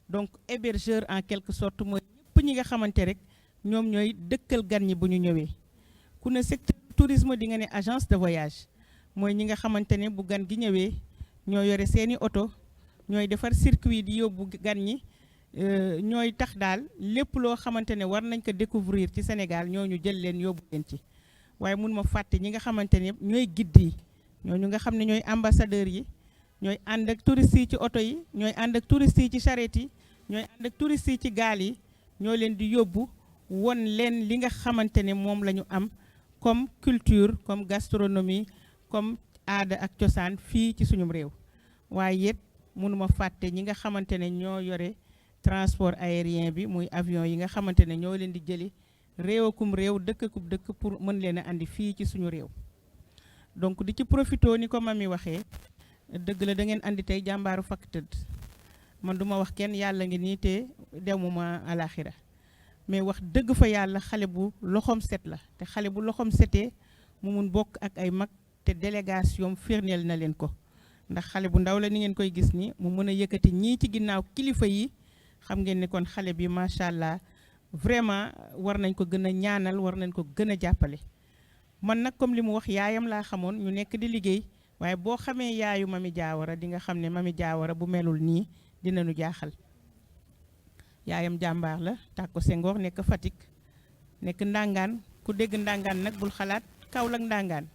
donc hébergeur en quelque sorte mooy ñëpp ñi nga xamante rek ñoom ñooy dëkkal gan ñi bu ñu ñëwee ku ne secteur tourisme di nga ne agence de voyage mooy ñi nga xamante ne bu gan gi ñëwee ñoo yore seeni oto ñooy defar circuit di yóbbu gan ñi ñooy tax daal lépp loo xamante ne war nañ ko découvrir ci Sénégal ñooñu jël leen yóbbu leen ci waaye mun ma fàtte ñi nga xamante ne ñooy guide yi ñooñu nga xam ne ñooy ambassadeur yi ñooy ànd ak touristes yi ci oto yi ñooy ànd ak touristes yi ci charrette yi ñooy ànd ak touristes yi ci gaal yi ñoo leen di yóbbu won leen li nga xamante ne moom la ñu am comme culture comme gastronomie comme aada ak cosaan fii ci suñum réew waaye it mënuma fàtte ñi nga xamante ne ñoo yore transport aérien bi muy avion yi nga xamante ne ñoo leen di jëli réewakum réew dëkkakum dëkk pour mën leen a andi fii ci suñu réew donc di ci profito ni ko mami waxee dëgg la da ngeen andi tey jàmbaaru fakk tëdd man duma wax kenn yàlla ngi nii te demuma alaxira mais wax dëgg fa yàlla xale bu loxoom set la te xale bu loxoom setee mu mun bokk ak ay mag te délégation firndeel na leen ko ndax xale bu ndaw la ni ngeen koy gis ni mu mën a yëkkati ñii ci ginnaaw kilifa yi xam ngeen ni kon xale bi macha allah vraiment war nañ ko gën a ñaanal war nañ ko gën a jàppale man nag comme li mu wax yaayam laa xamoon ñu nekk di liggéey waaye boo xamee yaayu Mami Diawara di nga xam ne Mami Diawara bu melul nii dinañu jaaxal yaayam jàmbaar la Tàkko Senghor nekk Fatick nekk Ndangaan ku dégg Ndangaan nag bul xalaat Kaolack Ndangaan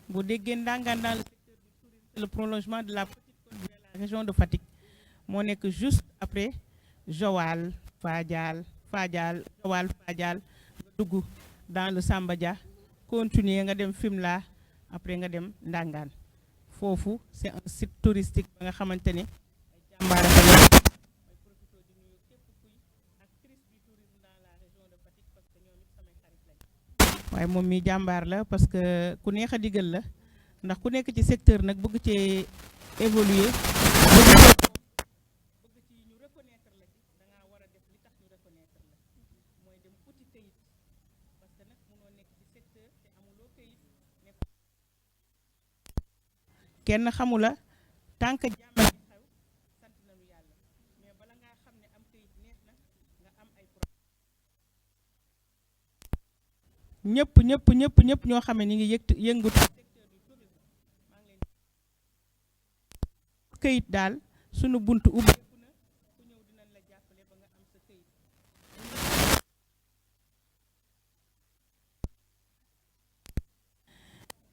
boo déggee Ndangaan dans le secteur du tourisme le prolongement de la petite côte de la région de Fatick moo nekk juste après Joal Fadial Joal Fadial nga dugg dans le Samba Dia continuer nga dem Fimela après nga dem Ndangaan foofu c'est un site touristique ba nga xamante ne ay jàmbaara fa nekk mooy profité di nuyu képp kuy actrice du tourisme dans la région de Fatick parce que ñoom it samay xarit lañ waaye moom mi jàmbaar la parce que ku neex a digal la ndax ku nekk ci secteur nag bëgg cee évoluer bëgg ci ñu reconnaître la ci da ngaa war a def li tax ñu reconnaître la mooy dem uti këyit parce que nag mënoo nekk ci secteur te amuloo këyit nekk kenn xamula tant que jàmm xew sant nañu yàlla mais bala ngaa xam ne am këyit neex na nga am ay ñëpp ñoo xam ne ñi ngi yëngatu secteur du tourisme maa ngi leen këyit daal sunu buntu ubbeeku na ku ñëw dinañ la jàppale ba nga am sa këyit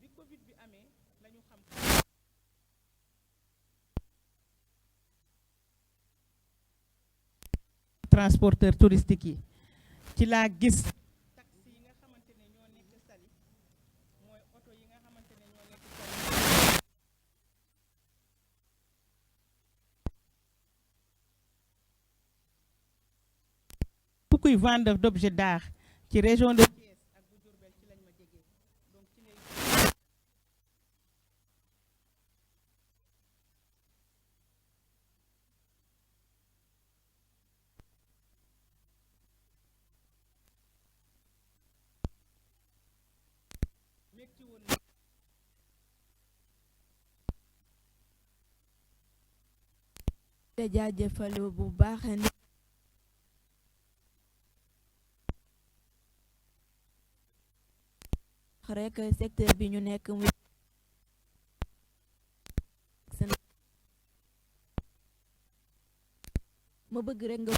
bi Covid bi amee lañu xam transporteur touristique yi ci laa gis taxi yi nga xamante ne ñoo nekk Saly mooy oto yi nga xamante ne ñoo nekk Saly bu kuy vendeur d'objets d'art ci région de Thiès ak bu Diourbel ci lañ ma jegee donc ci lay metti woon na te jaajëfal bu baax ni rek secteur bi ñu nekk muy ma bëgg rek nga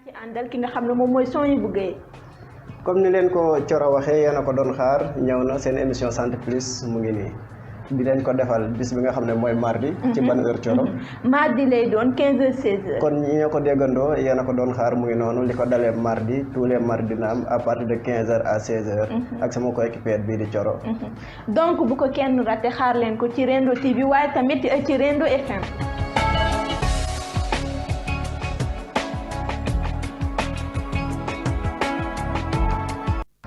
ci àndal ki nga xam ne moom mooy Sohaibou Gueye. comme ni leen ko Coro waxee yéen a ko doon xaar ñëw na seen émission Santé Plus mu ngi nii di leen ko defal bis bi nga xam ne mooy mardi. ci ban heure Coro. mardi lay doon 15h 16h. kon ñi ñoo ko déggandoo yéen a ko doon xaar mu ngi noonu li ko dalee mardi tous les mardis dina am à partir de 15h à 16h. ak sama coéquipier bii di Coro. donc bu ko kenn raté xaar leen ko ci Rendo TV waaye tamit ci Rendo FM.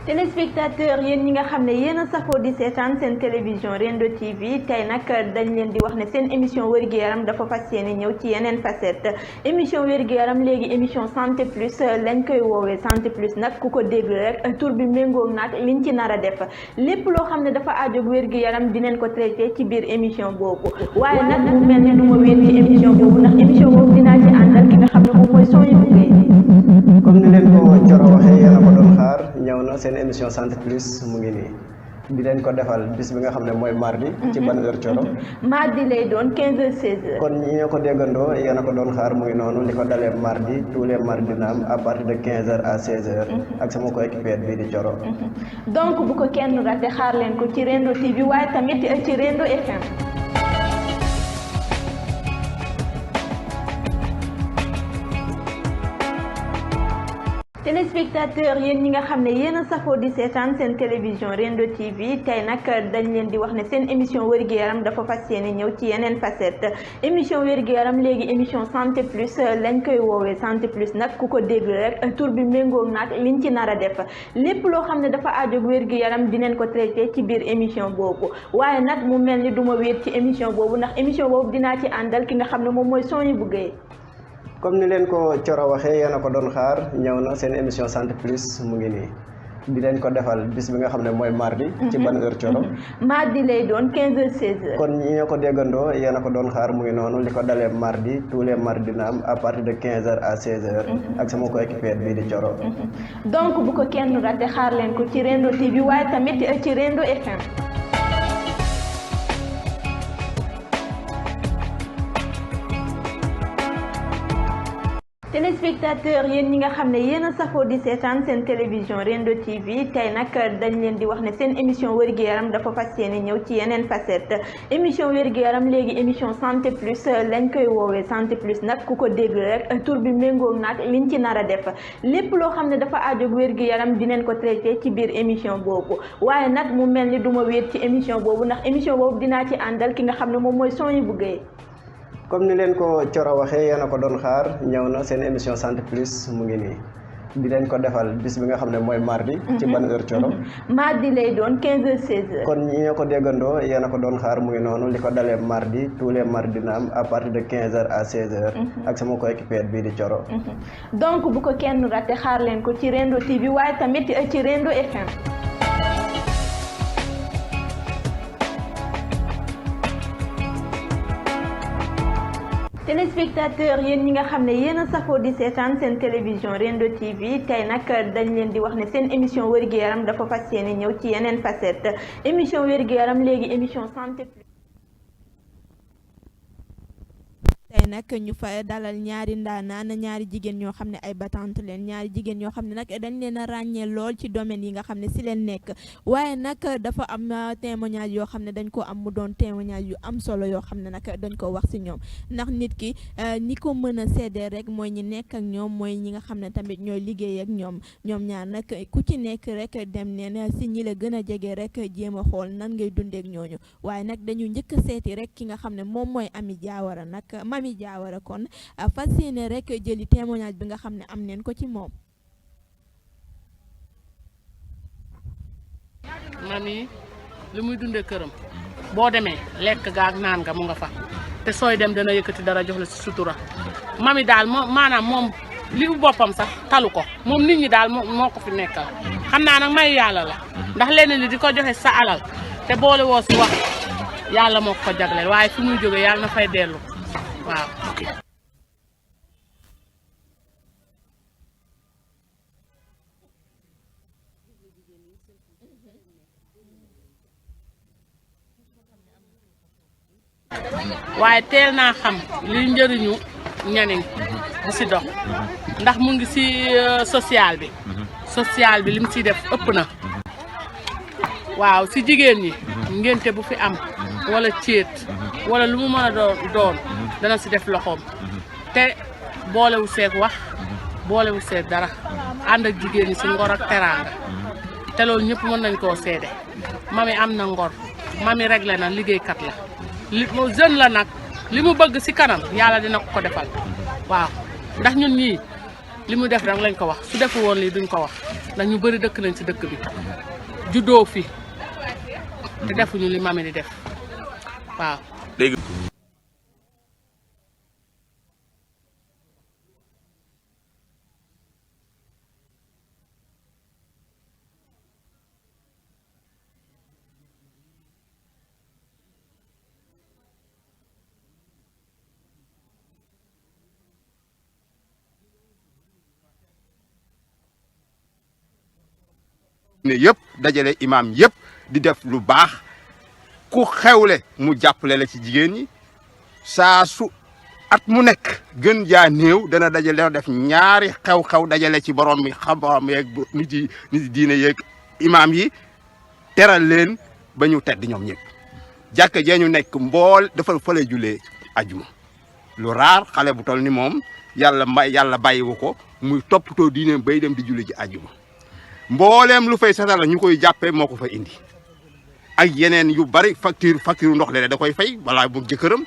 te téléspectateur yéen ñi nga xam ne yéen a safoo di seetaan seen télévision Rendo TV tey nag dañ leen di wax ne seen émission wér-gu-yaram dafa fas yéene ñëw ci yeneen facette émission wér-gu-yaram léegi émission santé plus lañ koy woowee santé plus nag ku ko dégg rek tur bi méngoog nag liñ ci nar a def lépp loo xam ne dafa aajoog wér-gu-yaram dinañ ko traité ci biir émission boobu waaye nag mu mel ne du ma wéet ci émission boobu ndax émission boobu dinaa ci àndal ki nga xam ne moom mooy Sohaibou Gueye. comme ni leen ko Coro waxee yéen a ko doon xaar ñëw na seen émission santé plus mu ngi nii di leen ko defal bis bi nga xam ne mooy mardi. ci ban heure Coro. mardi lay doon 15h 16h. kon ñi ñoo ko déggandoo yéen a ko doon xaar mu ngi noonu li ko dalee mardi tous les mardis dina am à partir de 15h à 16h. ak sama coéquipier bii di Coro. donc bu ko kenn raté xaar leen ko ci Rendo TV waaye tamit ci Rendo FM. téléspectateur yéen ñi nga xam ne yéen a safoo di seetaan seen télévision Rendo TV tey nag dañ leen di wax ne seen émission wér-gu-yaram dafa fas yéene ñëw ci yeneen facette émission wér-gu-yaram léegi émission santé plus lañ koy woowee santé plus nag ku ko dégg rek tur bi méngoog nag liñ ci nar a def lépp loo xam ne dafa aajoog wér-gu-yaram dinañ ko traité ci biir émission boobu waaye nag mu mel ni du ma wéet ci émission boobu ndax émission boobu dinaa ci àndal ki nga xam ne moom mooy Sohaibou Gueye. comme ni leen ko Coro waxee yéen a ko doon xaar ñëw na seen émission santé plus mu ngi nii di leen ko defal bis bi nga xam ne mooy mardi. ci ban heure Coro. mardi lay doon 15h 16h. kon ñi ñoo ko déggandoo yéen a ko doon xaar mu ngi noonu li ko dalee mardi tous les mardis dina am à partir de 15h à 16h. ak sama coéquipier bii di Coro. donc bu ko kenn raté xaar leen ko ci Rendo TV waaye tamit ci Rendo FM. téléspectateur yéen ñi nga xam ne yéen a safoo di seetaan seen télévision Rendo TV tey nag dañ leen di wax ne seen émission wér-gu-yaram dafa fas yéene ñëw ci yeneen facette émission wér-gu-yaram léegi émission santé plus lañ koy woowee santé plus nag ku ko dégg rek tur bi méngoog nag liñ ci nar a def lépp loo xam ne dafa aajoog wér-gu-yaram dinañ ko traité ci biir émission boobu waaye nag mu mel ni du ma wéet ci émission boobu ndax émission boobu dinaa ci àndal ki nga xam ne moom mooy Sohaibou Gueye. comme ni leen ko Coro waxee yéen a ko doon xaar ñëw na seen émission santé plus mu ngi nii di leen ko defal bis bi nga xam ne mooy mardi. ci ban heure Coro. mardi lay doon 15h 16h. kon ñi ñoo ko déggandoo yéen a ko doon xaar mu ngi noonu li ko dalee mardi tous les mardis dina am à partir de 15h à 16h. ak sama coéquipier bii di Coro. donc bu ko kenn raté xaar leen ko ci Rendo TV waaye tamit ci Rendo FM. téléspectateur yéen ñi nga xam ne yéen a safoo di seetaan seen télévision Rendo TV tey nag dañ leen di wax ne seen émission wér-gu-yaram dafa fas yéene ñëw ci yeneen facette émission wér-gu-yaram léegi émission santé plus. tey nag ñu fa dalal ñaari ndaanaan ñaari jigéen ñoo xam ne ay battante leen ñaari jigéen ñoo xam ne nag dañ leen a ràññee lool ci domaine yi nga xam ne si leen nekk waaye nag dafa am témoignage yoo xam ne dañ ko am mu doon témoignage yu am solo yoo xam ne nag dañ ko wax si ñoom ndax nit ki ñi ko mën a seedee rek mooy ñi nekk ak ñoom mooy ñi nga xam ne tamit ñooy liggéey ak ñoom ñaar nag ku ci nekk rek dem neen si ñi la gën a jege rek jéem a xool nan ngay dundeek ñooñu waaye nag dañu njëkk a seeti rek ki nga xam ne moom mooy Ami Diawara nag Mami Diawara kon fas yéene rek jëli témoignage bi nga xam ne am neen ko ci moom. Mami li muy dundee këram boo demee lekk ga ak naan nga mu nga fa te sooy dem dana yëkkati dara jox la ci sutura Mami daal maanaam moom li boppam sax talu ko moom nit ñi daal moo ko fi nekkal xam naa nag may yàlla la ndax lenn li di ko joxe sa alal te boole woo si wax yàlla moo ko jagleel waaye fi muy jógee yàlla na fay dellu. waaw waaye teel naa xam li njëriñu ñaniñ bu si dox ndax mu ngi si social bi li mu siy def ëpp na waaw si jigéen ñi ngénte bu fi am wala céet wala lu mu mën a doon dana si def loxoom te boolewu seeg wax boolewu seeg dara ànd ak jigéen ñi si ngor ak teraanga te loolu ñëpp mën nañ koo seede Mami am na ngor Mami réglé na liggéeykat la jeune la nag li mu bëgg si kanam yàlla dina ko defal waaw ndax ñun ñii li mu def rek lañ ko wax su defu woon lii duñ ko wax ndax ñu bëri dëkk nañ ci dëkk bi juddoo fi te defuñu li mami di def waaw. léegi ne yëpp dajale imam yëpp di def lu baax ku xewle mu jàppale la ci jigéen ñi saa su at mu nekk gën jaa néew dana dajale def ñaari xew-xew dajale ci borom mi xam-xam yeeg nit yi diine yeeg imam yi teral leen ba ñu tedd ñoom ñëpp jàkka jee ñu nekk mbool dafa fële julee ajuma lu raar xale bu toll ni moom yàlla bàyyiwu ko muy toppatoo diine bay dem di julli ji ajuma mbooleem lu fay satal la ñu koy jàppee moo ko fa indi ak yeneen yu bari facture ndox léeg da koy fay balaa bu jëkkëram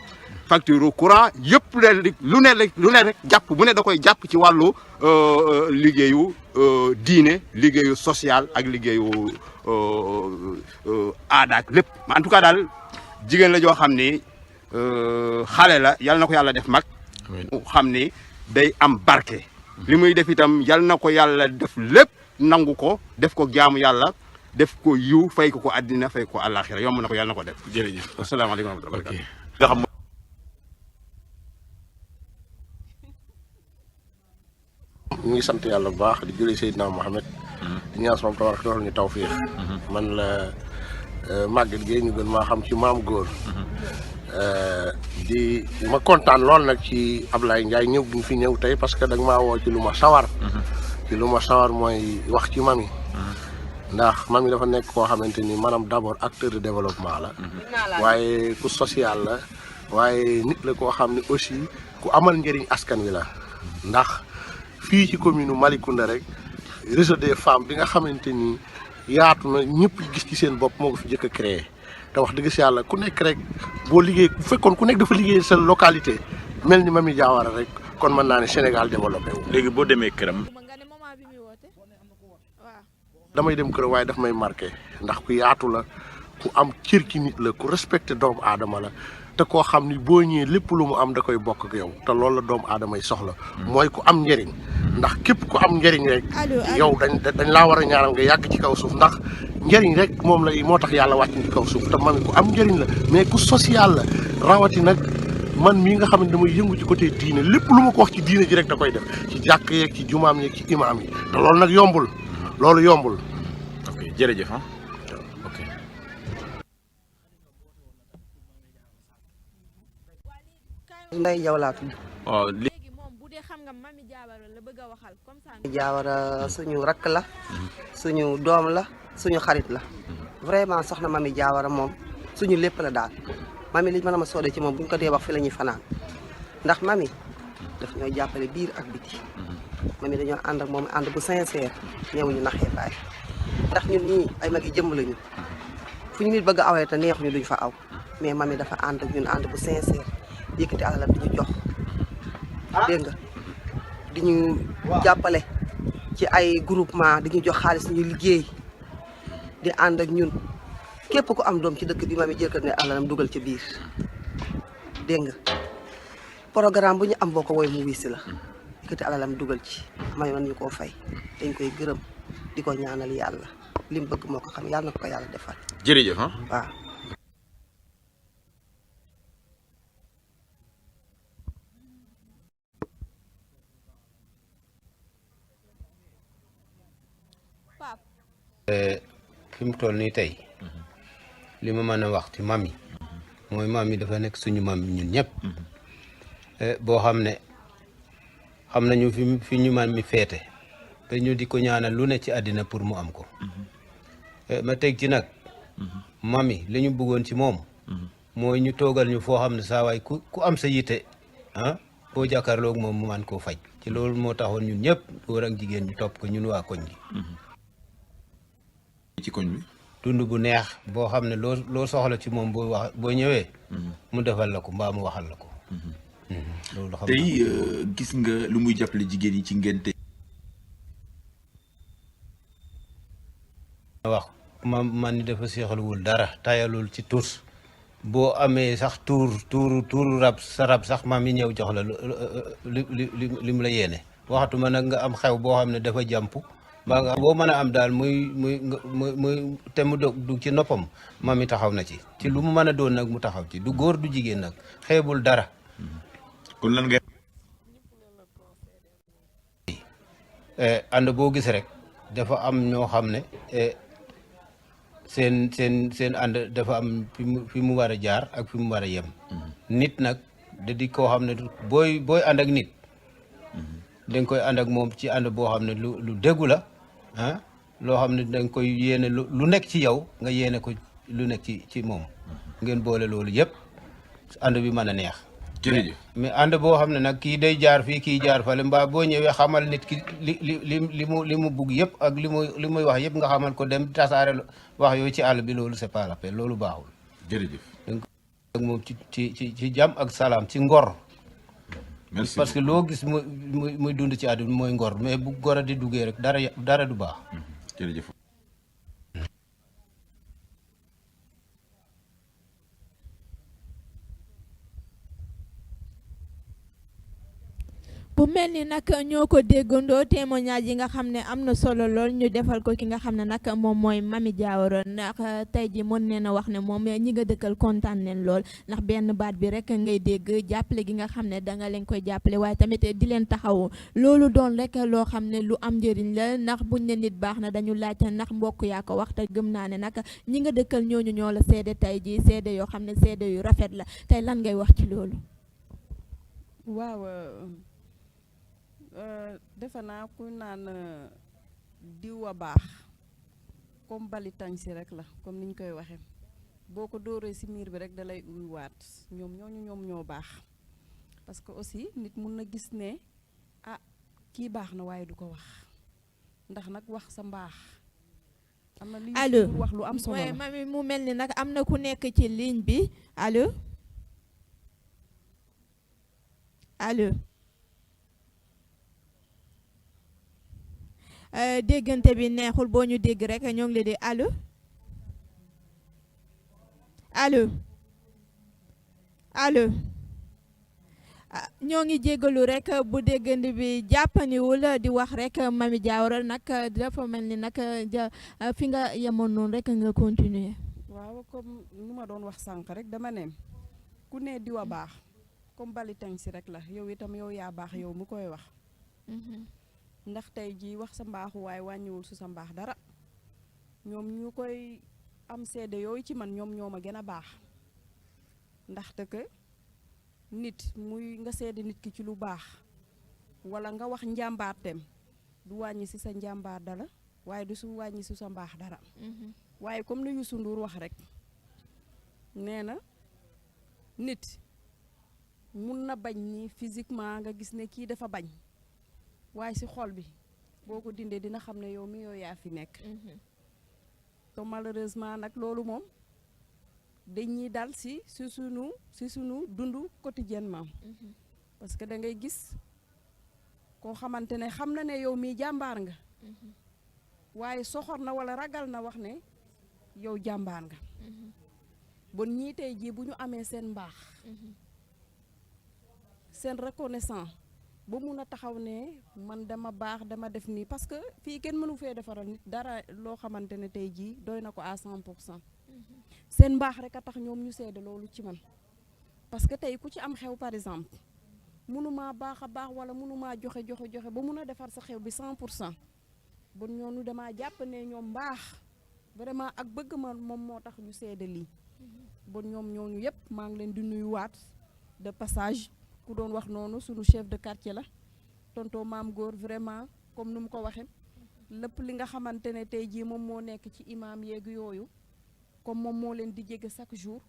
facture courant yëpp leen lu ne rek jàpp bu ne da koy jàpp ci wàllu liggéeyu diine liggéeyu social ak liggéeyu aada ak lépp en tout cas daal jigéen la joo xam ni xale la yal na ko yàlla def mag xam ni day am barke li muy def itam yal na ko yàlla def lépp nangu ko def ko jaamu yàlla def ko yiw fay ko àddina fay ko àllaaxira yomb na ko yàlla na ko def. jërëjëf asalaamaaleykum wa rahmatulah. nga xam ñu ngi sant yàlla bu baax di julli Seydina Mohamed. di ñaan sama tabarak doxal ñu tawfiix. man la Maguette Gueye ñu gën maa xam ci maam góor. di ma kontaan lool nag ci Ablaye Ndiaye ñëw bu ñu fi ñëw tey parce que da nga maa woo ci lu ma sawar. ci lu ma sawar mooy wax ci mami ndax mami dafa nekk koo xamante ni maanaam d'abord acteur de développement la waaye ku social la waaye nit la koo xam ne aussi ku amal njëriñ askan wi la ndax fii ci commune Malicounda rek réseau des femmes bi nga xamante ni yaatu na ñëpp gis ci seen bopp moo ko fi jëkk a créé te wax dëgg si yàlla ku nekk rek boo liggéey bu fekkoon ku nekk dafa liggéey sa localité mel ni Mami Diawara rek kon mën naa ne Sénégal développé wu. léegi boo demee këram. damay dem kër waaye daf may marqué ndax ku yaatu la ku am cër ci nit la ku respecté doomu aadama la te koo xam ni boo ñëwee lépp lu mu am da koy bokk ak yow te loolu la doomu aadama yi soxla. mooy ku am njëriñ ndax képp ku am njëriñ rek. yow dañ laa war a ñaanal nga yàgg ci kaw suuf ndax njëriñ rek moom la moo tax yàlla wàcc ci kaw suuf te Mami ku am njëriñ la mais ku social la rawati nag man mii nga xam ne damay yëngu ci côté diine lépp lu ma ko wax ci diine ji rek da koy def ci jàkk yeeg ci jumaam yeeg ci imaam yi te loolu nag yombul. loolu yombul. ok jërëjëf ah ok. Ndeye Diaw laa tudd. waaw léegi moom bu dee xam nga Mami Diawara la bëgg a waxal comme ça. Mami Diawara suñu rakk la suñu doom la suñu xarit la vraiment soxna Mami Diawara moom suñu lépp la daal Mami li mën a ma soodee ci moom bu ñu ko dee wax fi la ñuy fanaan ndax Mami daf ñoo jàppale biir ak biti. Mami dañoo ànd ak moom ànd bu sincère neewuñu naxee baay ndax ñun ñii ay mag yi jëmm lañu fu ñu nit bëgg a awee te neexuñu duñ fa aw mais Mami dafa ànd ak ñun ànd bu sincère yëkkati alalam di ñu jox dégg nga di ñu jàppale ci ay groupement di ñu jox xaalis ñu liggéey di ànd ak ñun képp ku am doom ci dëkk bi Mami jëkkër ne alalam dugal ci biir dégg nga programme bu ñu am boo ko woy mu wisi la yëkkati alalam dugal ci Mami man ñu koo fay dañ koy gërëm di ko ñaanal yàlla li mu bëgg moo ko xam yàlla na ko yàlla defal. jërëjëf ah waaw. fi mu toll nii tey li ma mën a wax ci Mami mooy Mami dafa nekk suñu Mami ñun ñëpp boo xam ne xam nañu fi ñu Mami féete ba ñu di ko ñaanal lu ne ci àddina pour mu am ko ma teg ci nag Mami li ñu bëggoon ci moom mooy ñu toogal ñu foo xam ne saa waay ku am sa yitte ah boo jàkkaarloog moom mu man koo faj ci loolu moo taxoon ñun ñëpp góor ak jigéen ñu topp ko ñun waa koñ gi ci koñ bi dund bu neex boo xam ne loo soxla ci moom boo ñëwee mu defal la ko mbaa mu waxal la ko loolu xam tey gis nga lu muy jàppale jigéen yi ci ngénte wax man ni dafa seexaluwul dara tayalul ci tus boo amee sax tuuru rab sa rab sax maam yi ñëw jox la li mu la yéene waxatuma nag nga am xew boo xam ne dafa jàmp mbaa nga boo mën a am daal muy te mu du ci noppam maam yi taxaw na ci lu mu mën a doon nag mu taxaw ci du góor du jigéen nag xeebul dara. kon lan nga. ànd boo gis rek dafa am ñoo xam ne seen ànd dafa am fi mu war a jaar ak fi mu war a yem. nit nag da di koo xam ne booy ànd ak nit da nga koy ànd ak moom ci ànd boo xam ne lu déggu la ah loo xam ne da nga koy yéene lu nekk ci yow nga yéene ko lu nekk ci moom ngeen boole loolu yëpp ànd bi mën a neex. jërëjëf mais ànd boo xam ne nag kii day jaar fii kii jaar fale mbaa boo ñëwee xamal nit ki li mu bugg yëpp ak li muy wax yëpp nga xamal ko dem tasaare wax yooyu ci àll bi loolu c'est pas la peine loolu baaxul. jërëjëf donc ak moom ci jàmm ak salaam ci ngor. merci parce que loo gis muy dund ci àdduna mooy ngor mais bu ngor a di duggee rek dara du baax. jërëjëf. bu mel ni nag ñoo ko déggandoo témoignage yi nga xam ne am na solo lool ñu defal ko ki nga xam ne nag moom mooy Mamy Diawara ndax tey ji mën nee na wax ne moom ñi nga dëkkal kontaan neen lool ndax benn baat bi rek ngay dégg jàppale gi nga xam ne danga leen koy jàppale waaye tamit di leen taxawu loolu doon rek loo xam ne lu am njëriñ la ndax buñ ne nit baax na dañu laajte ndax mbokk yaa ko wax te gëm naa ne nag ñi nga dëkkal ñooñu ñoo la seede tey ji seede yoo xam ne seede yu rafet la tey lan ngay wax ci loolu. waaw defe naa ku naan diw a baax comme bali tañ si rek la comme niñ koy waxee boo ko dóoree si miir bi rek da lay uyuwaat ñoom ñoo baax parce que aussi nit mun na gis ne ah kii baax na waaye du ko wax ndax nag wax sa mbaax am na li wax lu am solo la. Mamy mu mel ni nag am na ku nekk ci ligne bi allo allo. déggante bi neexul boo ñu dégg rek ñoo ngi leen di allo allo ñoo ngi jéggalu rek bu déggante bi jàppaniwul di wax rek Mamy Diawara nag dafa mel ni nag fi nga yemoon noonu rek nga continuer. waaw comme nu ma doon wax sànq rek dama ne ku ne diwa baax comme bali tañ si rek la yow itam yow yaa baax yow mu koy wax. ndax tey jii wax sa mbaaxu waaye wàññiwul su sa mbaax dara ñoom ñu koy am seede yooyu ci man ñoom a gën a baax ndaxte que nit muy nga seede nit ki ci lu baax wala nga wax njàmbaarteem du wàññi si sa njàmbaar dara waaye du su wàññi si sa mbaax dara waaye comme ni Youssou Ndour wax rek nee na nit mun na bañ ni physiquement nga gis ne kii dafa bañ waaye ci xol bi boo ko dindee dina xam ne yow mi yow yaa fi nekk te malheureusement nag loolu moom dañuy dal ci sunu dundu quotidiennement parce que da ngay gis koo xamante ne xam na ne yow mii jàmbaar nga waaye soxor na walla ragal na wax ne yow jàmbaar nga bon ñii tey jii bu ñu amee seen mbaax seen reconnaissant ba mun a taxaw ne man dama baax dama def nii parce que fii kenn mënu fee defaral nit dara loo xamante ne tey jii doy na ko à 100% seen mbaax rek a tax ñoom ñu seede loolu ci man parce que tey ku ci am xew par exemple mënumaa baax a baax wala mënumaa joxe ba mun a defar sa xew bi 100% bon ñoonu damaa jàpp ne ñoom mbaax vraiment ak bëgg ma moom moo tax ñu seede lii bon ñoom ñooñu yëpp maa ngi leen di nuyuwaat de passage ku doon wax noonu sunu chef de quartier la tonton Maam Góor vraiment comme nu mu ko waxee lépp li nga xamante ne tey jii moom moo nekk ci imaam yeeg yooyu comme moom moo leen di jege chaque jour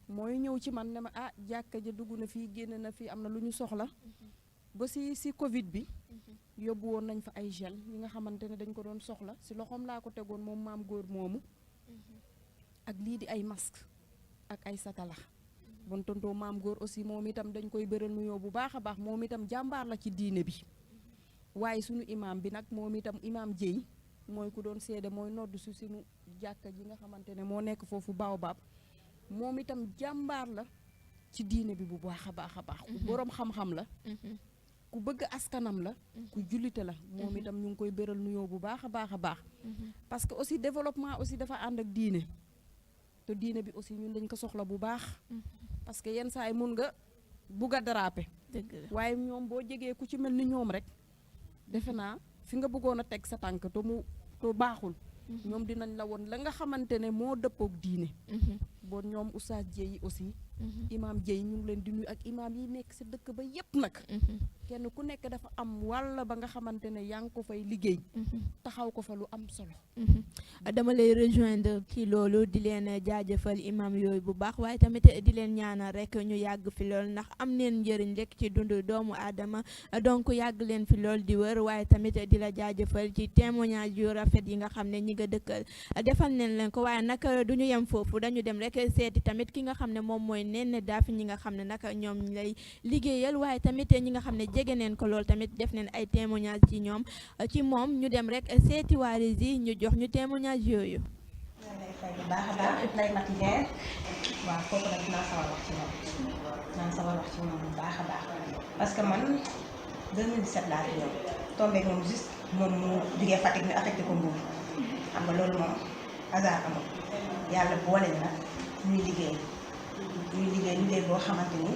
mooy ñëw ci man ne ma ah jàkka ja dugg na fii génn na fii am na lu ñu soxla ba si Covid bi yóbbu woon nañ fa ay gel yi nga xamante ne dañ ko doon soxla si loxoom laa ko tegoon moom Maam Góor moomu ak lii di ay masque ak ay satala bon tonton Maam Góor aussi moom itam dañ koy bëral nuyoo bu baax a baax moom itam jàmbaar la ci diine bi waaye suñu imaam bi nag moom itam imaam Jéy mooy ku doon seede mooy nodd su suñu jàkka ji nga xamante ne moo nekk foofu Baobab moom itam jàmbaar la ci diine bi bu baax a baax a baax ku boroom xam-xam la ku bëgg askanam la ku jullite la moom itam ñu ngi koy béral nuyoo bu baax a baax a baax parce que aussi développement aussi dafa ànd ak diine te diine bi aussi ñun dañ ko soxla bu baax parce que yenn saa yi mun nga bugg a déraper waaye ñoom boo jegee ku ci mel ni ñoom rek defe naa fi nga bëggoon a teg sa tànk te baaxul ñoom dinañ la woon la nga xamante ne moo dëppook diine bon ñoom Oustaz Dieye aussi imam Dieye ñu ngi leen di nuyu ak imam yi nekk si dëkk ba yépp nag kenn ku nekk dafa am wàll ba nga xamante ne yaa ngi ko fay liggéey taxaw ko fa lu am solo dama lay rejoindre ci loolu di leen jaajëfal imam yooyu bu baax waaye tamit di leen ñaanal rek ñu yàgg fi lool ndax am neen njëriñ rek ci dundu doomu aadama donc yàgg leen fi lool di wër waaye tamit di la jaajëfal ci témoignage yu rafet yi nga xam ne ñi nga dëkkal defal neen leen ko waaye nag du ñu yem foofu dañu dem rek seeti tamit ki nga xam ne moom mooy Néné Daaf ñi nga xam ne nag ñoom lay liggéeyal waaye tamit ñi nga xam ne jege neen ko lool tamit def neen ay témoignage ci ñoom ci moom ñu dem rek seeti waa Rési ñu jox ñu témoignage yooyu. lay fay bu baax a baax lay matin waaw kooku nag dinaa sawar wax ci moom bu baax a baax parce que man 2017 laa fi ñëw tombé moom juste moom mu jugee Fatick ni affecté ko Mbour xam nga loolu moom hasard amul yàlla boole ñu nag ñuy liggéey boo xamante ni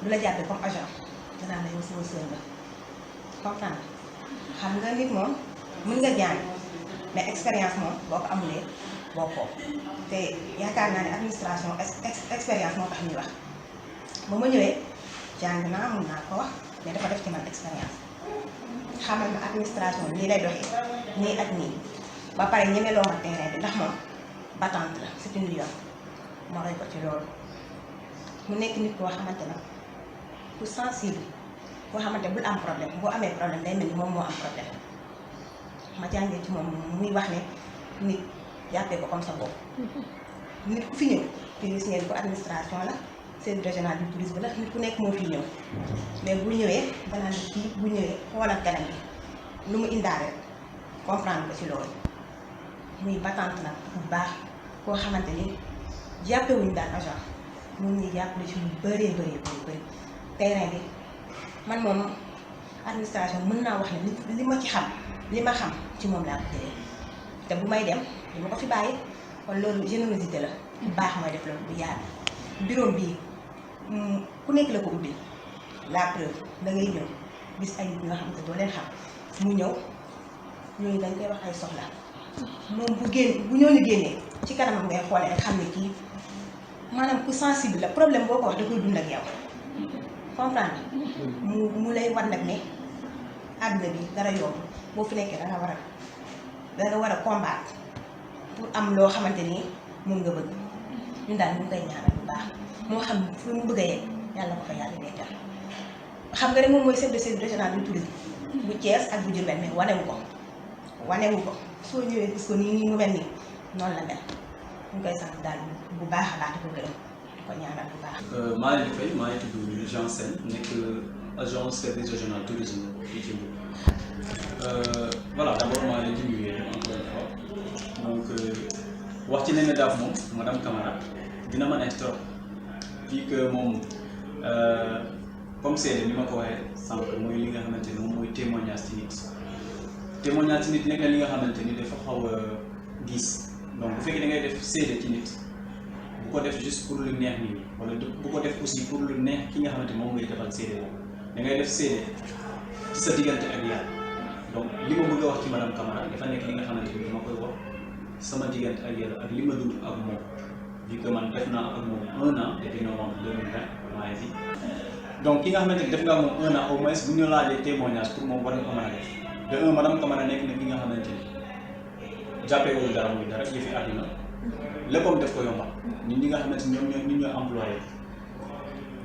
du la jàppee comme agent danaa la yow sama sœur la comprendre xam nga nit moom mën nga jàng mais expérience moom boo ko amulee bokkoo te yaakaar naa ne administration expérience moo tax ñuy wax ba ma ñëwee jàng naa mun naa ko wax mais dafa def ci man expérience xamal ma administration lii lay doxee nii ak nii ba pare ñemeloo ma terrain bi ndax moom battante la c'est une lion ma roy ko ci loolu mu nekk nit koo xamante na ku sensible koo xamante bul am problème boo amee problème day mel ni moom moo am problème ma jàngee ci moom muy wax ne nit jàppee ko comme sa bopp nit ku fi ñëw fii gis ngeen ko administration la service régional du tourisme la nit ku nekk moo fi ñëw mais bu ñëwee danaa ne kii bu ñëwee xoolal kanam bi lu mu indaale comprendre ko ci loolu muy battante nag bu baax koo xamante ni jàppewuñu daal agent mun ñi jàppale ci lu bëree bëri terrain bi man moom administration mën naa wax ne li ma xam ci moom laa ko jëlee te bu may dem li ma ko fi bàyyi kon loolu générosité la bu baax mooy def loolu bu yaatu bureau bii ku nekk la ko ubbi la preuve da ngay ñëw gis ay nit nga xam ne doo leen xam mu ñëw ñooñu dañ koy wax ay soxla moom bu ñooñu génnee ci kanamam ngay xoolee rek xam ne kii maanaam ku sensible la problème boo ko wax da koy dund ak yow comprendre mu lay war nag ne àdduna bi dara yomb boo fi nekkee da nga war a combattre pour am loo xamante ni moom nga bëgg ñun daal ñu ngi koy ñaanal bu baax moo xam fu mu bëgg a yegg yàlla ko fa yàlla nekkal xam nga ne moom mooy chef de service régional du tourisme bu Thiès ak bu Diourbel mais wanewu ko soo ñëwee gis ko nii mu mel nii noonu la mel ñu koy sant daal bu baax a baax di ko gërëm di ko ñaanal bu baax. maa ngi fay maa ngi tudd Jean Sène nekk agence service régional tourisme fii ci Mbour. Voilà d'abord maa ngi leen di nuyu encore une fois donc wax ci Néné Daaf moom madame Camara dina ma nekk trop fii que moom comme seede ni ma ko waxee sànq mooy li nga xamante ni moom mooy témoignage ci nit nekk na li nga xamante ni dafa xaw a diis donc bu fekkee da ngay def seede ci nit bu ko def juste pour lu neex nit ñi wala bu ko def aussi pour lu neex ki nga xamante ni moom ngay defal seede boobu da ngay def seede ci sa diggante ak yàlla donc li ma bëgg a wax ci madame Camara dafa nekk li nga xamante ni dama koy wax sama diggante ak yàlla ak li ma dund ak moom vu que man def naa ak moom 1 an depuis novembre 2020 maa ngi fi donc ki nga xamante ni def nga ak moom 1 an au moins bu ñu laajee témoignage pour moom war nga ko mën a def de un madame Camara nekk na ki nga xamante ni jàppee wul dara muy dara yëfi àdduna léppam def ko yombal ñun ñi nga xamante ni ñun ñoo employé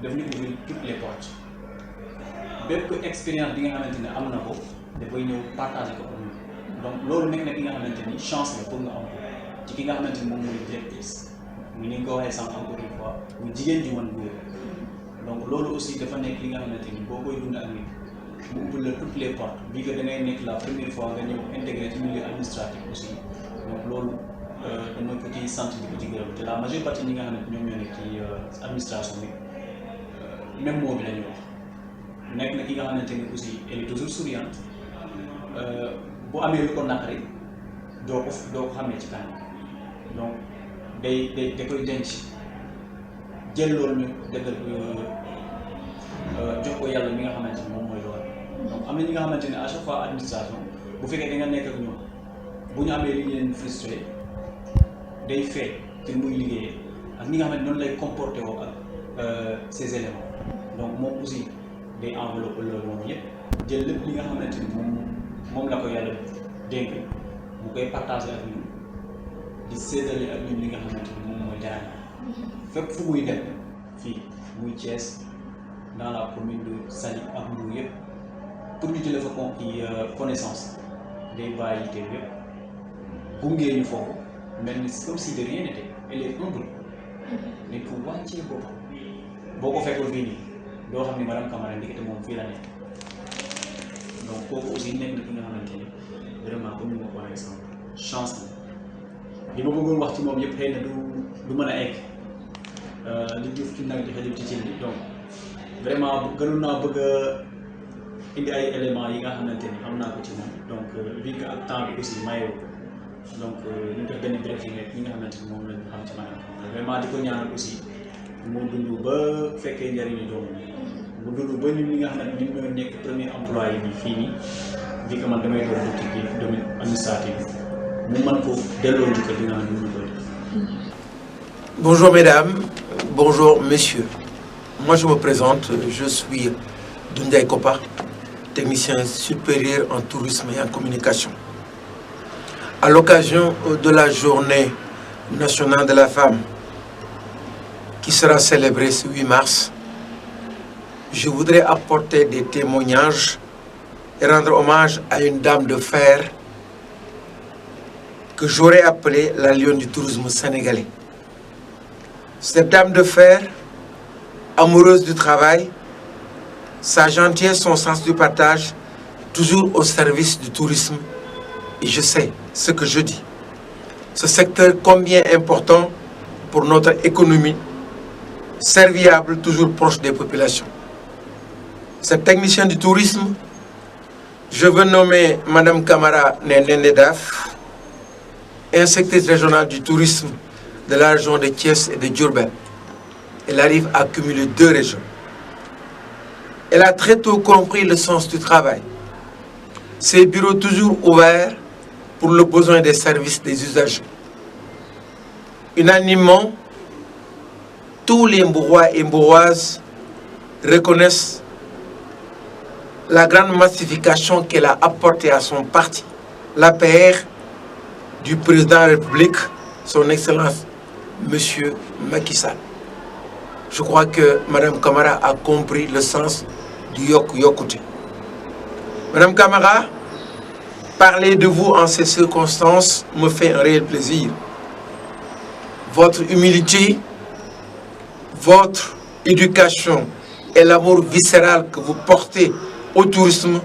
def ñu ubbi toutes les portes bépp expérience bi nga xamante ne am na ko dafay ñëw partager ko ak ñun donc loolu nekk na ki nga xamante ni chance la pour nga am ko ci ki nga xamante ni moom mooy directrice mu ni nga ko waxee sànq encore une fois mu jigéen ji mën góor donc loolu aussi dafa nekk li nga xamante ni boo koy dund ak nit mu ubbil la toutes les portes bii que da ngay nekk la première fois nga ñëw intégré ci milieu administratif aussi donc loolu dama ko ciy sant di ko ci gërëm te la majeure partie ñi nga xam ne ñoom ñoo nekk ci administration bi même mot bi la ñuy wax nekk na ki nga xamante ni aussi elle est toujours souriante bu amee lu ko naqari doo ko xamee ci kanam donc da koy denc jël loolu ñu dëggal jox ko yàlla mi nga xamante ni moom mooy loolu donc am na ñi nga xamante ne à chaque fois administration bu fekkee da nga nekk ak ñoom bu ñu amee li ñu leen frustré day fee te muy liggéeyee ak ñi nga xamante noonu lay comporté woo ak ces éléments donc moom aussi day enveloppé loolu moom yëpp jël lépp li nga xamante ni moom la ko yàlla dénk mu koy partagé ak ñun di séddale ak ñun li nga xamante ni moom mooy dara fépp fu muy dem fii muy Thiès dans la commune de Saly ak Mbour yëpp pour ñu jëlee fa connaissance day bàyyi te yëpp gungee ñu foofu mel ni comme si de rien n'était elle est humble dañ ko wàccee boppam boo ko fekkoon fii nii doo xam ni madame Camara ndekete moom fii la nekk donc kooku aussi nekk na ki nga xamante ni vraiment comme ni ma ko waxee sànq chance la li ma bëggoon wax ci moom yëpp xëy na du mën a egg li jëf ci nag di xajul ci cin bi donc vraiment gënoon naa bëgg a indi ay éléments yi nga xamante ni am naa ko ci moom donc bii que ak temps bi aussi mayoo donc ñu def benn bref yi ñi nga xamante ni moom lañu xam ci maanaam vraiment di ko ñaanal aussi mu dund ba fekkee njëriñu doomu mu dund ba ñun ñi nga xamante ni ñoo nekk premier employé bi fii nii bii que man damay doon ci biir domaine administratif mu mën ko delloo njukkal di nga xam ne ñu koy def. Bonjour mesdames, bonjour messieurs. Moi je me présente, je suis Doundiaye Kopa, technicien supérieur en tourisme et en communication. À l'occasion de la journée nationale de la femme qui sera célébrée ce 8 mars, je voudrais apporter des témoignages et rendre hommage à une dame de fer que j'aurais appelée la lionne du tourisme sénégalais. Cette dame de fer, amoureuse du travail, sa gentillesse, son sens du partage, toujours au service du tourisme. Et je sais ce que je dis. Ce secteur combien important pour notre économie, serviable, toujours proche des populations. Cette technicienne du tourisme, je veux nommer Madame Camara Néné Daf, inspectrice régionale du tourisme de la région de Thiès et de Diourbel. Elle arrive à cumuler 2 régions. Elle a très tôt compris le sens du travail. Ses bureaux toujours ouverts pour le besoin des services des usagers. Unanimement, tous les Mbourois et Mbouroises reconnaissent la grande massification qu'elle a apportée à son parti, l'APR du président de la République, son Excellence, Monsieur Macky Sall. Je crois que Madame Camara a compris le sens du Yokouté. Madame Camara, parler de vous en ces circonstances me fait un réel plaisir. Votre humilité, votre éducation et l'amour viscéral que vous portez au tourisme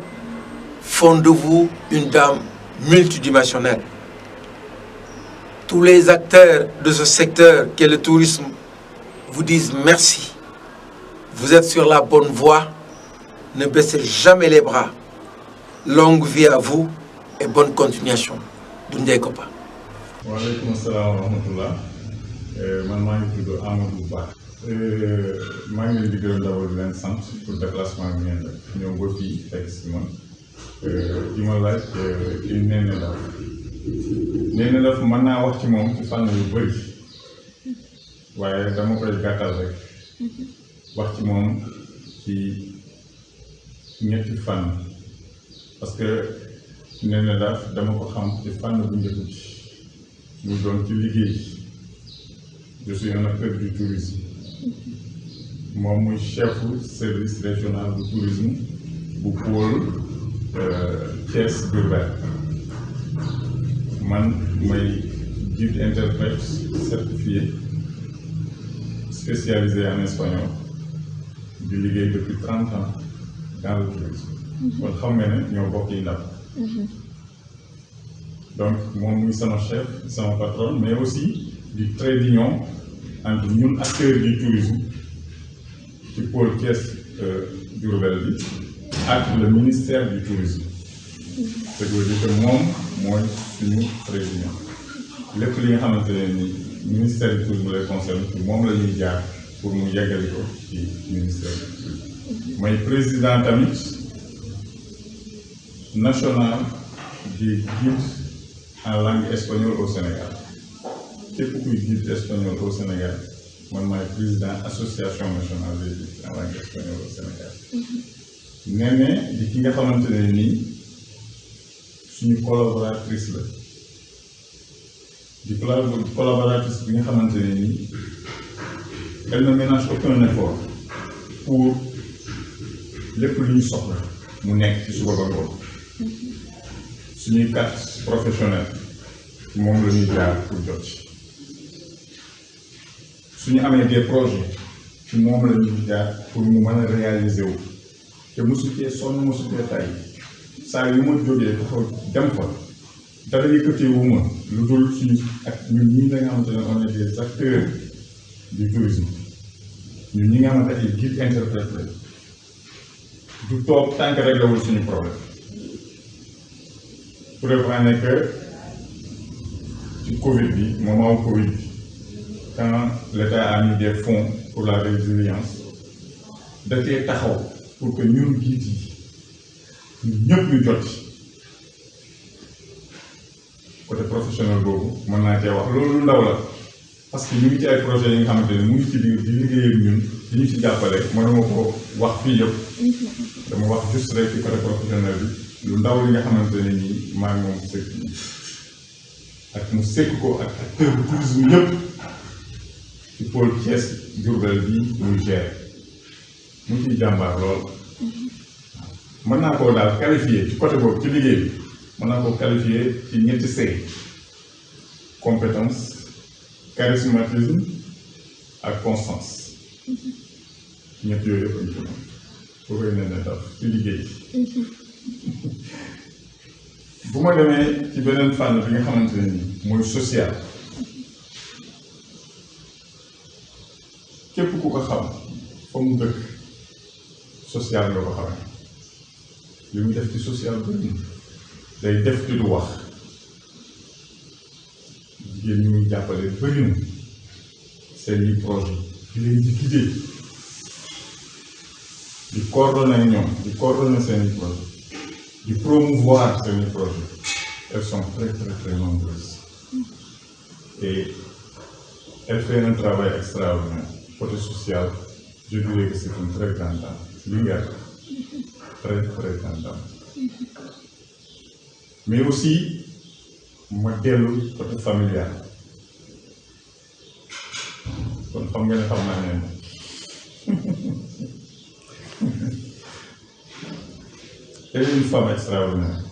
font de vous une dame multidimensionnelle. Tous les acteurs de ce secteur qu'est le tourisme vous disent merci. Vous êtes sur la bonne voie. Ne baissez jamais les bras. Longue vie à vous et bonne continuation. Doundiaye Kopa. Waaleykum salaam wa rahmatullah. Man maa ngi tudd Amadou Ba. maa ngi leen di gërëm d'abord di leen sant pour déplacement bi ngeen def ñëw ba fii fekk si man di ma laaj kii Néné Daf mën naa wax ci moom ci fànn yu bëri waaye dama koy gàttal rek wax ci moom ci ñetti fànn parce que Néné Daf dama ko xam ci fànn bu njëkk bi mu doon ci liggéey je suis un acteur du tourisme moom muy chef service régional du tourisme bu pôle Thiès Diourbel man may guide interprète certifié spécialisé en espagnol di liggéey depuis 30 ans dans le tourisme kon xam nga ne ñoo bokk yi ndam donc moom muy sama chef sama patron mais aussi du trait d'union entre ñun acteurs du tourisme ci pôle Thiès Diourbel bi ak le ministère du tourisme ce qui veut dire que moom mooy suñu trait d'union lépp li nga xamante ne ni ministère du tourisme lay concerne ci moom la ñuy jaar pour mu yeggali ko ci ministère du tourisme mooy président tamit national des guides en langue espagnole au Sénégal képp kuy guide espagnol au Sénégal man maay président association nationale des guides en langue espagnole au Sénégal nee di ki nga xamante ne nii suñu collaboratrice la di collaboratrice bi nga xamante ne nii elle ne ménage aucun effort pour lépp lu ñu soxla mu nekk ci suba ba ngoon suñuy carte professionnelle moom la ñuy jaar pour jot suñu amee des projets ci moom la ñuy jaar pour mu mën a réaliser wu te mosu cee sonn mosu cee tay saa yu ma jógee taxaw dem fa dara yëkkatee wu ma lu dul suñu ak ñun ñi nga xamante ne on est des acteurs du tourisme ñun ñi nga xamante ay guide interprète la du toog tant que réglé wul suñu problème preuve en est que ci Covid bi moment Covid bi quand l'État a mis des fonds pour la résilience da cee taxaw pour que ñun guide yi ñun ñëpp ñu jot côté professionnel boobu mën naa cee wax loolu lu ndaw la parce que ñu ngi ci ay projets yi nga xamante ne mu ngi ci biir di liggéey ak ñun di ñu ci jàppale mënuma ko wax fii yëpp dama wax juste rek ci côté professionnel bi lu ndaw li nga xamante ne nii maa ngi moom sëkk ak mu sëkk ko ak acteur bu tourisme yëpp ci pôle Thiès Diourbel bi muy gérer mu ciy jàmbaar lool mën naa koo daal qualifié ci côté boobu ci liggéey bi mën naa koo qualifié ci ñetti C compétence charismatisme ak constance ñett yooyu yëpp ñu ko mën boo koy nee ne daf ci liggéey bu ma demee ci beneen fànn bi nga xamante ne nii mooy social képp ku ko xam fa mu dëkk social nga ko xamee li muy def ci social bëri day def ci du wax jigéen ñu muy jàppale bëri na seen i projet di leen di guider di coordonner ñoom di coordonner seen i projet di promouvoir seen i projet elles sont très très très nombreuses et elle fait un travail extraordinaire côté social je dirais que c'est une très grande dame Linguère très très grande dame mais aussi ma dellu côté familial kon xam nga ne xam naa ne elle est une femme extraordinaire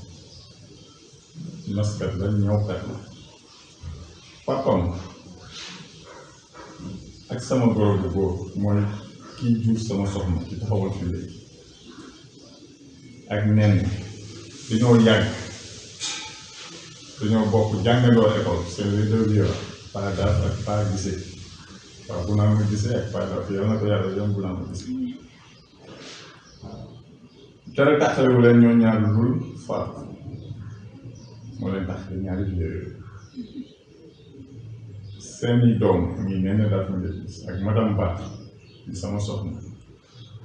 naskat la ñëwkat la papam ak sama goro bu góor mooy kii jur sama soxna ci taxawal fi léegi ak nen dañoo yàgg dañoo bokk jàngandoo école c'est les deux vieux pas daaf ak pas gisee waaw bu naa ma gisee ak pas daaf yal na ko yàlla yoon bu naa ma gisee dara taxalewu leen ñoo ñaar lu dul faatu moo leen tax ñaari vieux yooyu seeni doom ñi nee na daal ma gis ak madame Ba di sama soxna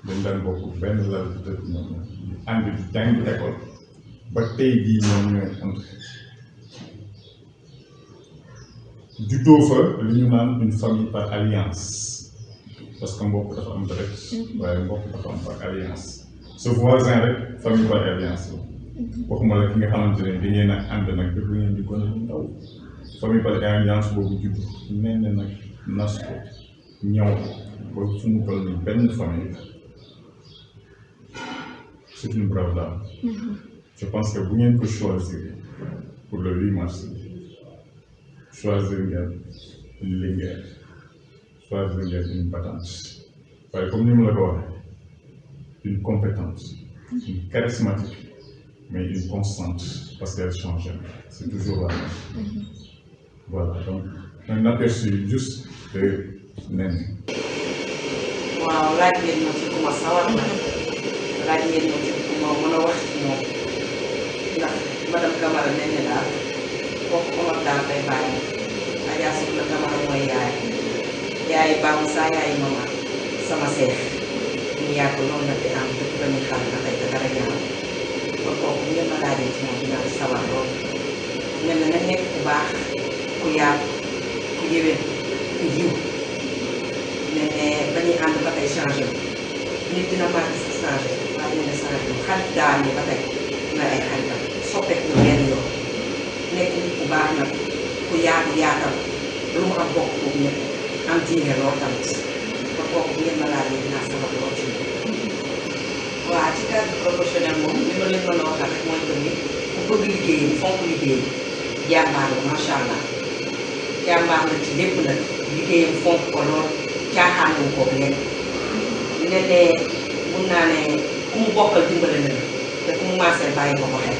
dañ daan bokk benn lal bi tëdd ñoom di ànd di jàng école ba tey jii ñoom ñooy ànd juddoo fa li ñu naan une famille par alliance parce que mbokk dafa am direct waaye mbokk dafa am par alliance ce voisin rek famille par alliance la waxuma la ki nga xamante ne dangeen a ànd nag dëgg ngeen di gone bu ndaw famille par alliance boobu judd nee na nag nas ko ñëw ba fu mu toll nii benn famille c'est une brave dame je pense que bu ngeen ko choisir pour le 8 mars choisir ngeen une Linguère choisir ngeen une battante waaye comme ni mu la ko waxee une compétente charismatique, mais une constante, parce qu'elle change jamais. C'est toujours la même. Voilà, donc un aperçu juste de Néné. waaw laaj ngeen ma ci ku ma sawar na laaj ngeen ma ci ku ma mën a wax ci moom ndax madame Camara Néné daal kooku Omar daal day bàyyi Adja Soxna Camara mooy yaay baamu saa yaay mama sama seex ñu yàgg loolu nag di am dëkk ba ñuy xam na tey te dara ñaaw kon kooku ngeen ma laajee ci moom dinaa sawar lool mel na nag nekk ku baax ku yaatu ku yéwén ku jiw Néné ba ñuy ànd ba tey changé nit dina màgg sa changé waaye Néné changé xarit daa ni ba tey na ay xaritam soppeeku benn yoon nekk nit ku baax nag ku yaatu yaatal lu mu am bokk boobu ñëpp am diine lool tamit ba kooku ngeen ma laajee dinaa sabab lool ci moom. waaw ci cadre professionnel moom li ma leen mën a waxal rek mooy que ni ku bëgg liggéeyam fonk liggéeyam jàmbaar la macha allah jàmbaar la ci lépp nag liggéeyam fonk ko lool caaxaanu ko leen Néné mun naa ne ku mu bokkal dimbale na la te ku mu maasee bàyyi ko ko xel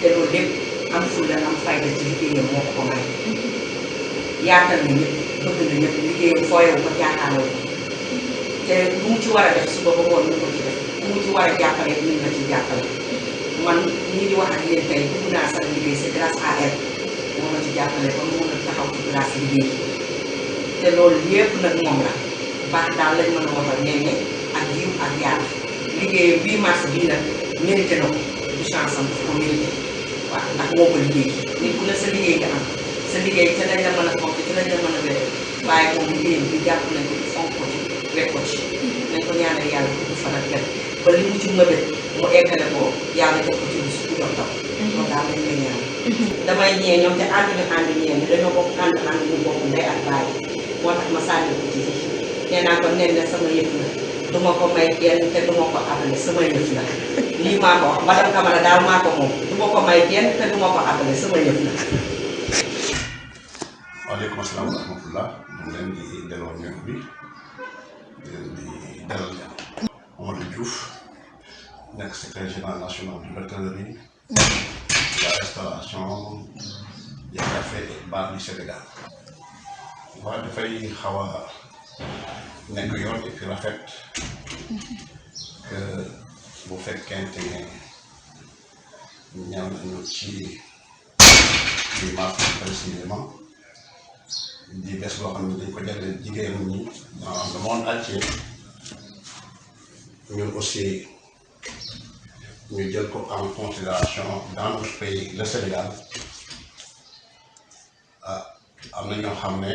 te loolu lépp am fulla am fayda ci liggéeyam moo ko ko may yaatal na ñëpp bëgg na ñëpp liggéeyam fooyewu ko caaxaanoo ko te lu mu ci war a def suba ba ngoon ñu ko ci def lu mu ci war a jàppale ñu la ci jàppale man ñii di wax ak yéen tey dugg naa sax liggéey c'est grâce à elle moo ma ci jàppale ba mu mën a taxaw ci place liggéey te loolu yépp nag moom la baax daal lañ mën a waxal Néné ak yiw ak yaatu liggéeyam bii mars bii nag mérité na ko du chance am dafa ko mérité waaw ndax moo ko liggéey nit ku ne sa liggéey nga am sa liggéey ca lañ la mën a fonk ca lañ la mën a wér waaye moom liggéeyam bi jàpp nañ ko ci fonk ko ci wekk ko ci nañ ko ñaanal yàlla ko du fan ak dem ba li mu ci mëbët mu eggale ko yàlla def ko ci lu su jox taw loolu daal lañ koy ñaan damay ñee ñoom te ànd ñee ni dañoo bokk ànd ñu bokk ndey ak baay moo tax ma sànni ko ci nee naa ko Néné sama yëf la duma ko may kenn te duma ko abale sama yëf la lii maa ko wax madame Camara daal maa ko moom duma ko may kenn te duma ko abale sama yëf la. waaleykum asalaam wa rahmatullah ñu leen di delloo ñëw bi di leen di dalal Amadou Diouf nekk secrétaire général national de l'hôtellerie, de la restauration, des cafés et bars du Sénégal. waaw dafay xaw a nekk yoon et puis rafet que bu fekkente ne ñëw nañu ci di mars précisément di bés boo xam ne dañ ko jagleel jigéen ñi dans le monde entier ñun aussi ñu jël ko en considération dans notre pays le Sénégal am na ñoo xam ne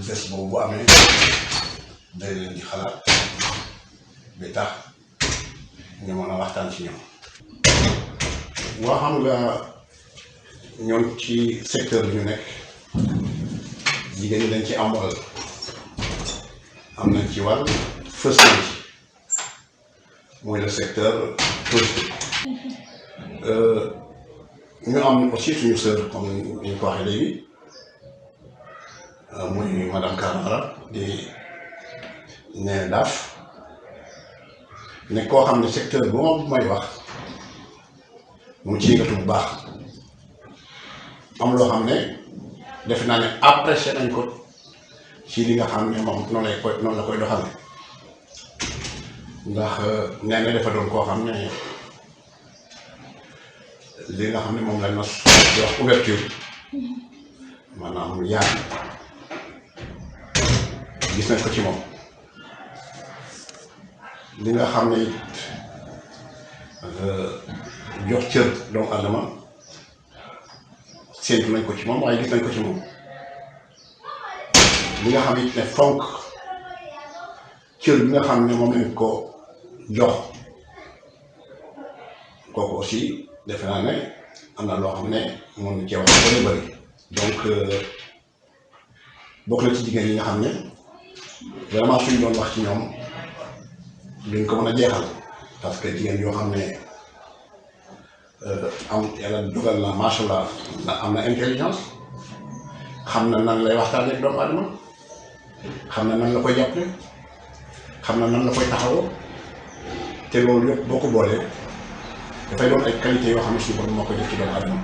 bés boobu bu amee day leen di xalaat bi tax ñu mën a waxtaan ci ñoom. waa xam nga ñoom ci secteur bi ñu nekk jigéen ñi dañ ci am wàll am nañ ci wàll fës nañ ci mooy le secteur touristique. ñu am aussi suñu sœur comme ni ñu ko waxee léegi muy madame Camara di Néné Daaf ne koo xam ne secteur bi moom may wax mu ci yëngatu bu baax am loo xam ne defe naa ne apprécié nañ ko ci li nga xam ne moom noonu la koy doxale ndax Néné dafa doon koo xam ne li nga xam ne moom la nos di wax ouverture maanaam yaar gis nañ ko ci moom li nga xam ne it jox cër doomu adama séentu nañ ko ci moom waaye gis nañ ko ci moom li nga xam it ne fonk cër bi nga xam ne moom lañ ko jox kooku aussi defe naa ne am na loo xam ne mën na cee wax ba bëri donc bokk na ci jigéen yi nga xam ne vraiment suñu doon wax ci ñoom duñ ko mën a jeexal parce que jigéen yoo xam ne am yàlla dugal na macha allah am na intelligence xam na nan lay waxtaan ak doomu adama xam na nan la koy jàppale xam na nan la koy taxawoo te loolu yëpp boo ko boolee dafay doon ay qualité yoo xam ne suñu borom moo koy def ci doomu aadama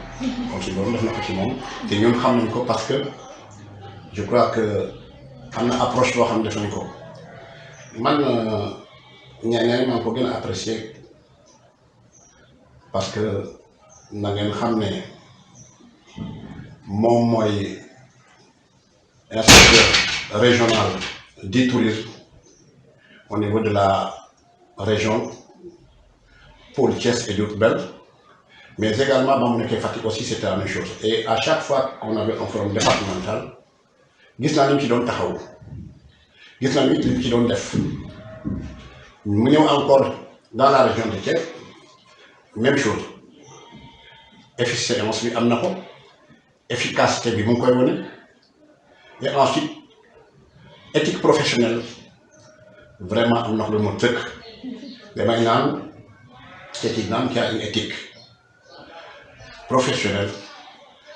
comme suñu borom def na ko ci moom te ñun xam nañ ko parce que je crois que am na approche boo xam ne def nañ ko man ñeneen maa ngi ko gën a apprécier parce que na ngeen xam ne moom mooy inspecteur régional du tourisme au niveau de la région Pôle Thiès et Diourbel, mais également ba mu nekkee Fatick aussi c'était la même chose et à chaque fois qu'on avait un forum départemental gis naa ni mu ci doon taxaw gis naa ni li mu ci doon def mu ñëw encore dans la région de Thiès même chose efficience bi am na ko efficacité bi mu ngi koy wone et ensuite éthique professionnelle vraiment am na lu mu tëkk damay naan c'est une dame qui a une éthique professionnelle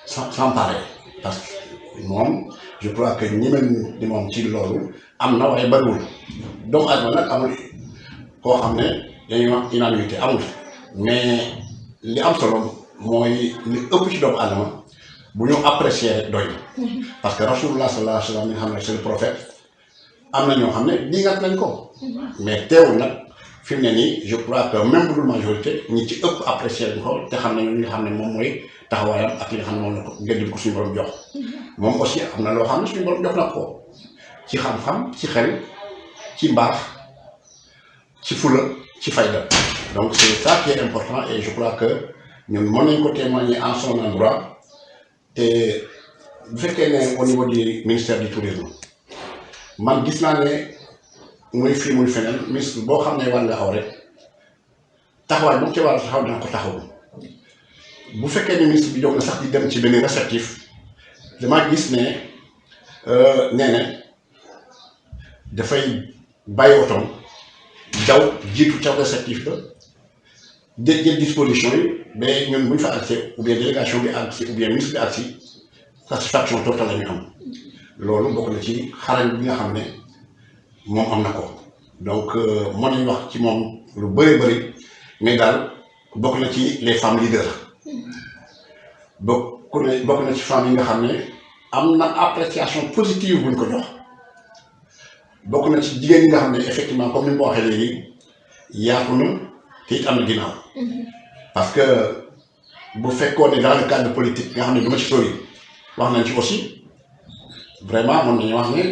sans pareil parce que moom je crois que ñi mel ni moom ci loolu am na waaye bariwul doomu aadama nag amul koo xam ne dañuy wax unanimité amul mais li am solo mooy li ëpp ci doomu aadama bu ñu apprécier rek doy parce que Rasulullah sallallahu alayhi wa sallam mi nga xam ne c'est le prophète am na ñoo xam ne diingat nañ ko mais teewul nag fi mu ne nii je crois que même bu dul majorité ñi ci ëpp apprécier nañ ko te xam nañu li nga xam ne moom mooy taxawaayam ak li nga xam ne moom la ko gëddul ko suñu borom jox moom aussi am na loo xam ne suñu borom jox na ko ci xam-xam ci xel ci mbaax ci fula ci fayda donc c'est ça qui est important et je crois que ñun mën nañ ko témoigner en son endroit te bu fekkee ne au niveau du ministère du tourisme man gis naa ne muy fii muy feneen ministre boo xam ne war nga xaw rek taxawaay bu ci war a taxaw dina ko taxaw bu fekkee ne ministre bi jóg na sax di dem ci benn réceptif dama gis ne nee na dafay bàyyi otoom daw jiitu ca réceptif ba jël disposition yi ba ñun bu ñu fa agsi ou bien délégation bi agsi ou bien ministre bi agsi satisfaction totale la ñu am loolu bokk na ci xarañ bi nga xam ne moom am na ko donc mën nañu wax ci moom lu bëri bëri mais daal bokk na ci les femmes leaders bokk na ci femmes yi nga xam ne am na appréciation positive bu ñu ko jox bokk na ci jigéen yi nga xam ne effectivement comme ni mu ko waxee léegi yaatu na te it am na ginnaaw parce que bu fekkoon ne dans le cadre politique nga xam ne du ma ci sori wax nañ ci aussi vraiment mën nañu wax ne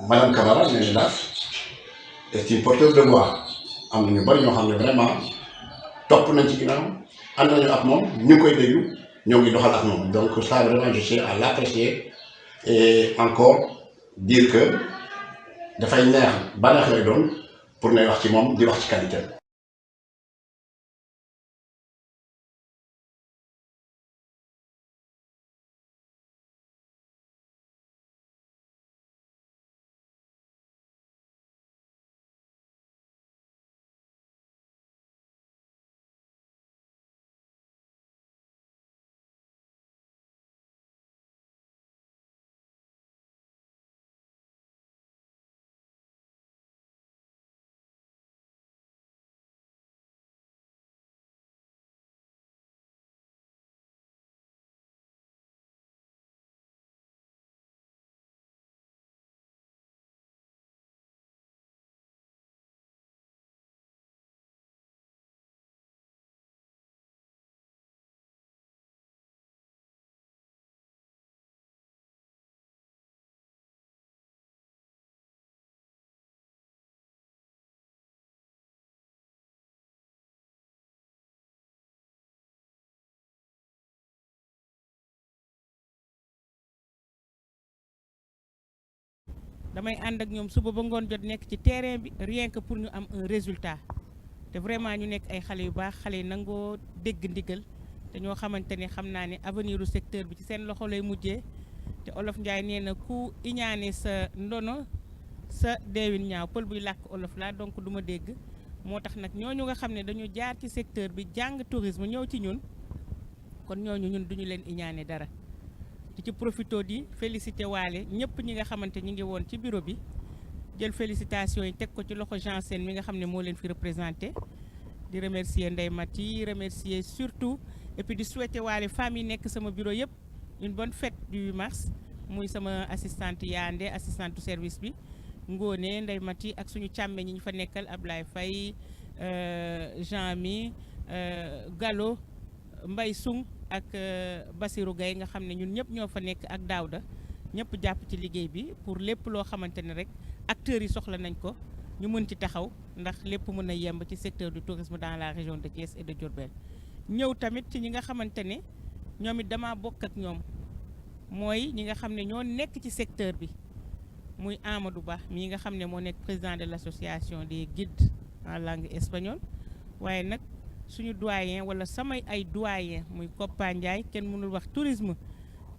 madame Camara nee na daal est une porteuse de voix am na ñu bari ñoo xam ne vraiment topp nañ ci ginnaaw ànd nañu ak moom ñu ngi koy déglu ñoo ngi doxal ak moom donc ça vraiment je sais à l'apprécier et encore dire que dafay neex ba neex lay doon pour ngay wax ci moom di wax ci qualité. damay ànd ak ñoom suba ba ngoon jot nekk ci terrain bi rien que pour ñu am un résultat te vraiment ñu nekk ay xale yu baax xale yi nangoo dégg ndigal te ñoo xamante ni xam naa ne avenir u secteur bi ci seen loxo lay mujjee te olof Njaay nee na ku iñaane sa ndono sa deewin ñaaw pël buy làkk olof la donc du ma dégg moo tax nag ñooñu nga xam ne dañu jaar ci secteur bi jàng tourisme ñëw ci ñun kon ñooñu ñun duñu leen iñaane dara di ci profito di félicité waale ñëpp ñi nga xamante ñi ngi woon ci bureau bi jël félicitations yi teg ko ci loxo Jean Sène mi nga xam ne moo leen fi représenté di remercier Ndeye Mati remercier surtout et puis di souhaiter waale femmes yi nekk sama bureau yëpp une bonne fête du 8 mars muy sama assistante Yande assistante service bi Ngone Ndeye Mati ak suñu càmme ñi ñu fa nekkal Ablaye Faye Jean mi Gallo Mbaye Sung ak Basirou Gaye nga xam ne ñun ñëpp ñoo fa nekk ak Daouda ñëpp jàpp ci liggéey bi pour lépp loo xamante ne rek acteurs yi soxla nañ ko ñu mën ci taxaw ndax lépp mën a yemb ci secteur du tourisme dans la région de Thiès et de Diourbel ñëw tamit ci ñi nga xamante ne ñoom it dama bokk ak ñoom mooy ñi nga xam ne ñoo nekk ci secteur bi muy Amadou Ba mii nga xam ne moo nekk président de l'association des guides en langue espagnole waaye nag suñu doyen wala samay ay doyen muy Koppa Ndiaye kenn mënul wax tourisme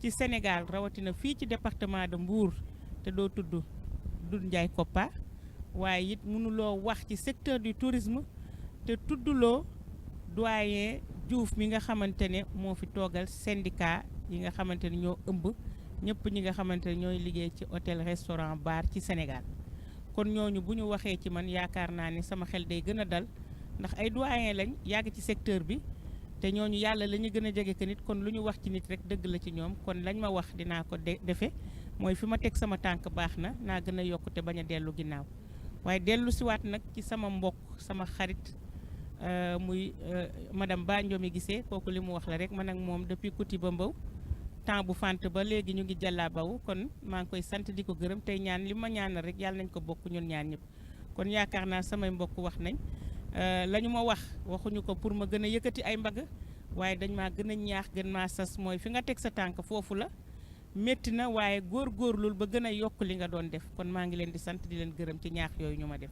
ci Sénégal rawatina fii ci département de Mbour te doo tudd Doudou Ndiaye Koppa waaye it mënuloo wax ci secteur du tourisme te tudduloo doyen Diouf mi nga xamante ne moo fi toogal syndicat yi nga xamante ne ñoo ëmb ñëpp ñi nga xamante ne ñooy liggéey ci hôtel restaurant bar ci Sénégal kon ñooñu bu ñu waxee ci man yaakaar naa ne sama xel day gën a dal ndax ay doyen lañ yàgg ci secteur bi te ñooñu yàlla la ñu gën a jege que nit kon lu ñu wax ci nit rek dëgg la ci ñoom kon lañ ma wax dinaa ko defe mooy fi ma teg sama tànk baax na naa gën a yokk te bañ a dellu ginnaaw waaye dellu siwaat nag ci sama mbokk sama xarit muy madame Ba Ndiomi Gisee kooku li mu wax la rek man ak moom depuis Kuti ba Mbow temps bu fant ba léegi ñu ngi jàllaa baw kon maa ngi koy sant di ko gërëm tey ñaan li ma ñaanal rek yàlla nañ ko bokk ñun ñaan ñëpp kon yaakaar naa samay mbokk wax nañ la ñu ma waxuñu ko pour ma gën a yëkkati ay mbagg waaye dañ maa gën a ñaax gën maa sas mooy fi nga teg sa tànk foofu la métti na waaye góorgóorlul ba gën a yokk li nga doon def kon maa ngi leen di sant di leen gërëm ci ñaax yooyu ñu ma def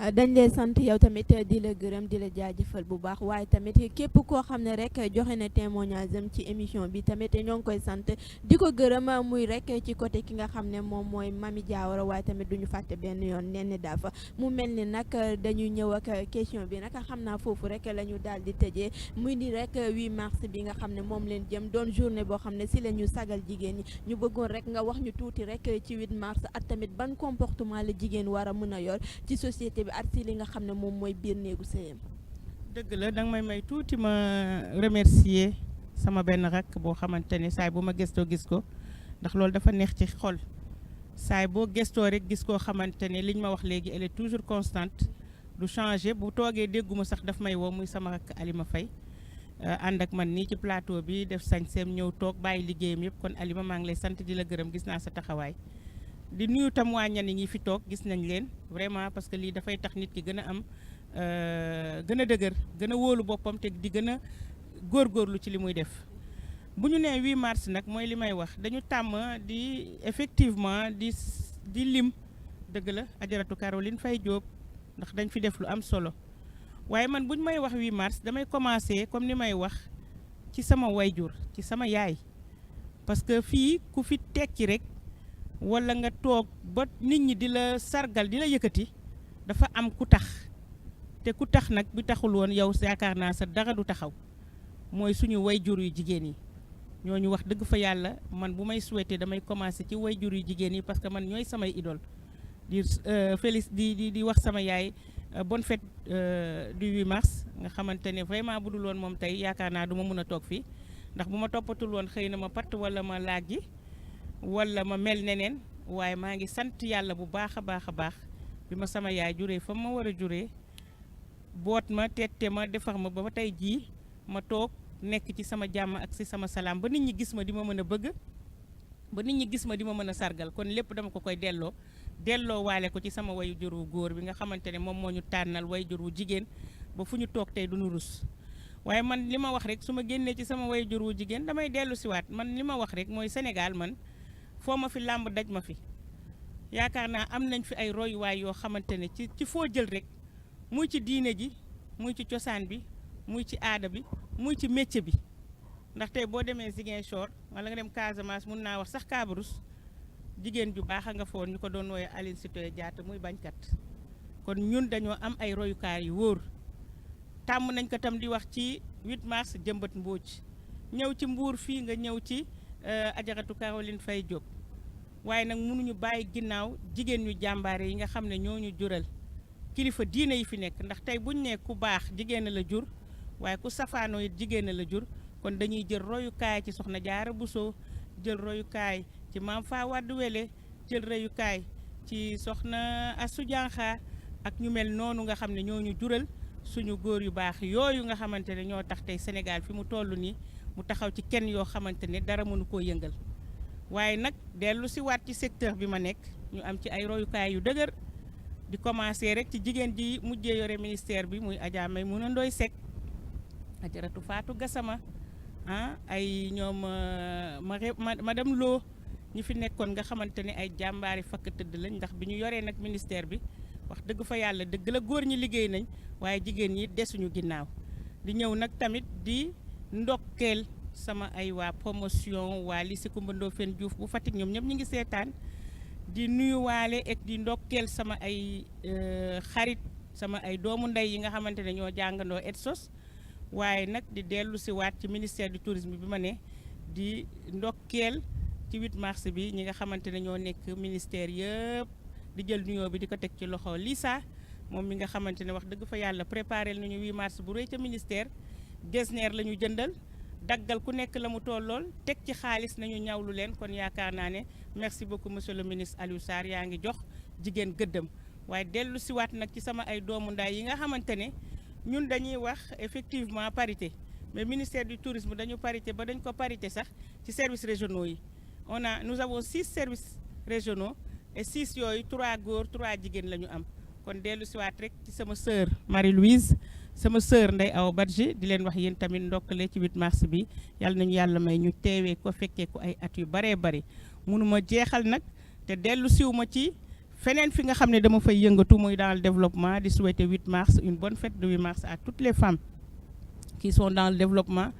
dañ lay sant yow tamit di la gërëm di la jaajëfal bu baax waaye tamit képp koo xam ne rek joxe na témoignage am ci émission bi tamit ñoo ngi koy sant di ko gërëm muy rek ci côté ki nga xam ne moom mooy Mami Diawara waaye tamit duñu fàtte benn yoon Néné Dafa mu mel ni nag dañuy ñëw ak question bi nag xam naa foofu rek la ñu daal di tëjee muy ni rek 8 mars bi nga xam ne moom leen jëm doon journée boo xam ne si la ñu sagal jigéen ñi ñu bëggoon rek nga wax ñu tuuti rek ci 8 mars ak tamit ban comportement la jigéen war a mën a yor ci société bi ak si li nga xam ne moom mooy biir néegu sëyam. dëgg la danga may tuuti ma remercier sama benn rakk boo xamante ne saay bu ma gëstoo gis ko ndax loolu dafa neex ci xol saay boo gëstoo rek gis koo xamante ne liñ ma wax léegi elle est toujours constante du changer bu toogee dégguma sax daf may woo muy sama rakk Alima Faye ànd ak man nii ci plateau bi def sañseem ñëw toog bàyyi liggéeyam yëpp kon Alima maa ngi lay sant di la gërëm gis naa sa taxawaay di nuyu tam waa ñan yi fi toog gis nañ leen vraiment parce que lii dafay tax nit ki gën a am gën a dëgër gën a wóolu boppam te di gën a góorgóorlu ci li muy def bu ñu nee 8 mars nag mooy li may wax dañu tàmm di effectivement di lim dëgg la ajaratu Caroline Faye Diop ndax dañ fi def lu am solo waaye man bu ñu may wax 8 mars damay commencer comme ni may wax ci sama wayjur ci sama yaay parce que fii ku fi tekki rek wala nga toog ba nit ñi di la sargal di la yëkkati dafa am ku tax te ku tax nag bi taxul woon yow yaakaar naa sa dara du taxaw mooy suñu wayjur yu jigéen yi ñooñu wax dëgg fa yàlla man bu may souhaiter damay commencer ci wayjur yu jigéen yi parce que man ñooy samay idole di wax sama yaay bonne fête du 8 mars nga xamante ne vraiment bu dul woon moom tey yaakaar naa du ma mën a toog fii ndax bu ma toppatul woon xëy na ma patt wala ma laaj ji wala ma mel neneen waaye maa ngi sant yàlla bu baax a baax a baax bi ma sama yaay juree fa ma war a juree boot ma tette ma defar ma ba tey jii ma toog nekk ci sama jàmm ak ci sama salaam ba nit ñi gis ma di ma mën a bëgg ba nit ñi gis ma di ma mën a sargal kon lépp dama ko koy delloo waale ko ci sama wayu jur wu góor bi nga xamante ne moom moo ñu tànnal wayu jur wu jigéen ba fu ñu toog tey du ñu rus waaye man li ma wax rek su ma génnee ci sama wayu jur wu jigéen damay dellu siwaat man li ma wax rek mooy Sénégal man foo ma fi làmb daj ma fi yaakaar naa am nañ fi ay royuwaay yoo xamante ne ci foo jël rek muy ci diine ji muy ci cosaan bi muy ci aada bi muy ci métier bi ndax tey boo demee Ziguinchor wala nga dem Casamance mun naa wax sax Kabrousse jigéen ju baax a nga foon ñu ko doon wooye Aline Sitoé Diatta muy bañkat kon ñun dañoo am ay royukaay yu wóor tàmm nañ ko tam di wax ci 8 mars jëmbat mbooj ñëw ci Mbuur fii nga ñëw ci ajaratu Caroline Faye Diop waaye nag mënuñu bàyyi ginnaaw jigéen ñu jàmbaare yi nga xam ne ñoo ñu jural kilifa diine yi fi nekk ndax tey buñ ne ku baax jigéen la jur waaye ku safaanoo it jigéen la jur kon dañuy jël royukaay ci soxna Jaara Buso jël royukaay ci maam Faa Wàdd Wele jël royukaay ci soxna Astu Jànxa ak ñu mel noonu nga xam ne ñoo ñu jural suñu góor yu baax yooyu nga xamante ne ñoo tax tey Sénégal fi mu toll nii mu taxaw ci kenn yoo xamante ne dara mënu koo yëngal waaye nag dellu si waat ci secteur bi ma nekk ñu am ci ay royukaay yu dëgër di commencer rek ci jigéen ji mujjee yore ministère bi muy Adja Maimouna Ndoye Seck Ajaratu Fatou Gassama ay ñoom madame Lo ñi fi nekkoon nga xamante ne ay jàmbaari fakk tëdd lañ ndax bi ñu yoree nag ministère bi wax dëgg fa yàlla dëgg la góor ñi liggéey nañ waaye jigéen ñi desuñu ginnaaw di ñëw nag tamit di ndokkeel sama ay waa promotion waa lycée Coumba Ndoffène Diouf bu Fatick ñoom ñëpp ñu ngi seetaan di nuyuwaale ak di ndokkeel sama ay xarit sama ay doomu ndey yi nga xamante ne ñoo jàngandoo ETSOS waaye nag di dellu si waat ci ministère du tourisme bi ma ne di ndokkeel ci 8 mars bi ñi nga xamante ne ñoo nekk ministère yëpp di jël nuyoo bi di ko teg ci loxo Lisa moom mi nga xamante ne wax dëgg fa yàlla préparé nañu 8 mars bu rëy ca ministère Getzner la ñu jëndal daggal ku nekk la mu tollool teg ci xaalis nañu ñawlu leen kon yaakaar naa ne merci beaucoup monsieur le ministre Aliou Sarr yaa ngi jox jigéen gëddëm waaye dellu si waat nag ci sama ay doomu ndaay yi nga xamante ne ñun dañuy wax effectivement parité mais ministère du tourisme dañu parité ba dañ ko parité sax ci services régionaux yi nous avons 6 services régionaux et 6 yooyu 3 góor 3 jigéen la ñu am kon dellu si waat rek ci sama sœur Marie-Louise sama sœur Ndeye Awa Badji di leen wax yéen tamit ndokkale ci 8 mars bi yàlla nañu yàlla may ñu teewee ko fekkee ko ay at yu baree bari mënuma jeexal nag te dellu siw ma ci feneen fi nga xam ne dama fay yëngatu muy dans le développement di souhaiter 8 mars une bonne fête de 8 mars à toutes les femmes qui sont dans le développement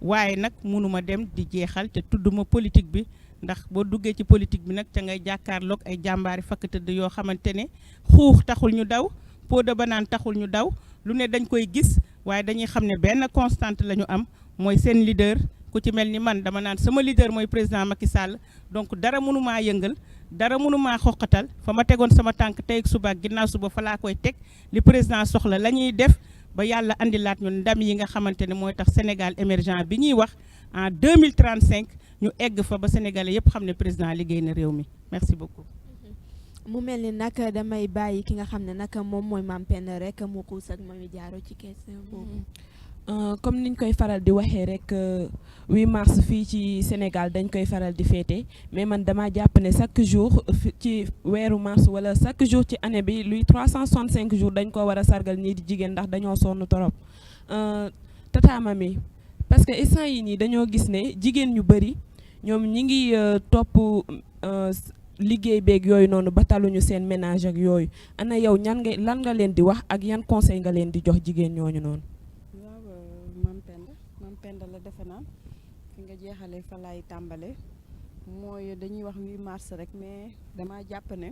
waaye nag mënuma dem di jeexal te tudduma politique bi ndax boo duggee ci politique bi nag ca ngay jàkkaarloog ay jàmbaari fakk tëdd yoo xamante ne xuux taxul ñu daw pot de banane taxul ñu daw lu ne dañ koy gis waaye dañuy xam ne benn constante la ñu am mooy seen leader ku ci mel ni man dama naan sama leader mooy président Macky Sall donc dara mënumaa yëngal dara mënumaa xoqatal fa ma tegoon sama tànk tey ak suba ak ginnaaw suba fa laa koy teg li président soxla la ñuy def ba yàlla andilaat ñun ndam yi nga xamante ne mooy tax Sénégal émergent bi ñuy wax en 2035 ñu egg fa ba Sénégalais yëpp xam ne président liggéey na réew mi merci beaucoup. mu mel ni nag damay bàyyi ki nga xam ne nag moom mooy Mame Penda rek mu xuus ak Mamy Diarra ci question boobu. comme niñ koy faral di waxee rek 8 mars fii ci Sénégal dañ koy faral di féete mais man dama jàpp ne chaque jour ci weeru mars wala chaque jour ci année bi luy 365 jours dañ ko war a sargal ñii di jigéen ndax dañoo sonn torop Tata Mamy parce que instant yi nii dañoo gis ne jigéen ñu bëri ñoom ñi ngi topp liggéey beeg yooyu noonu ba taluñu seen ménage ak yooyu ana yow lan nga leen di wax ak yan conseil nga leen di jox jigéen ñooñu noonu. Mame Penda la defe naa fi nga jeexalee fa laay tàmbale mooy dañuy wax 8 mars rek mais dama jàpp ne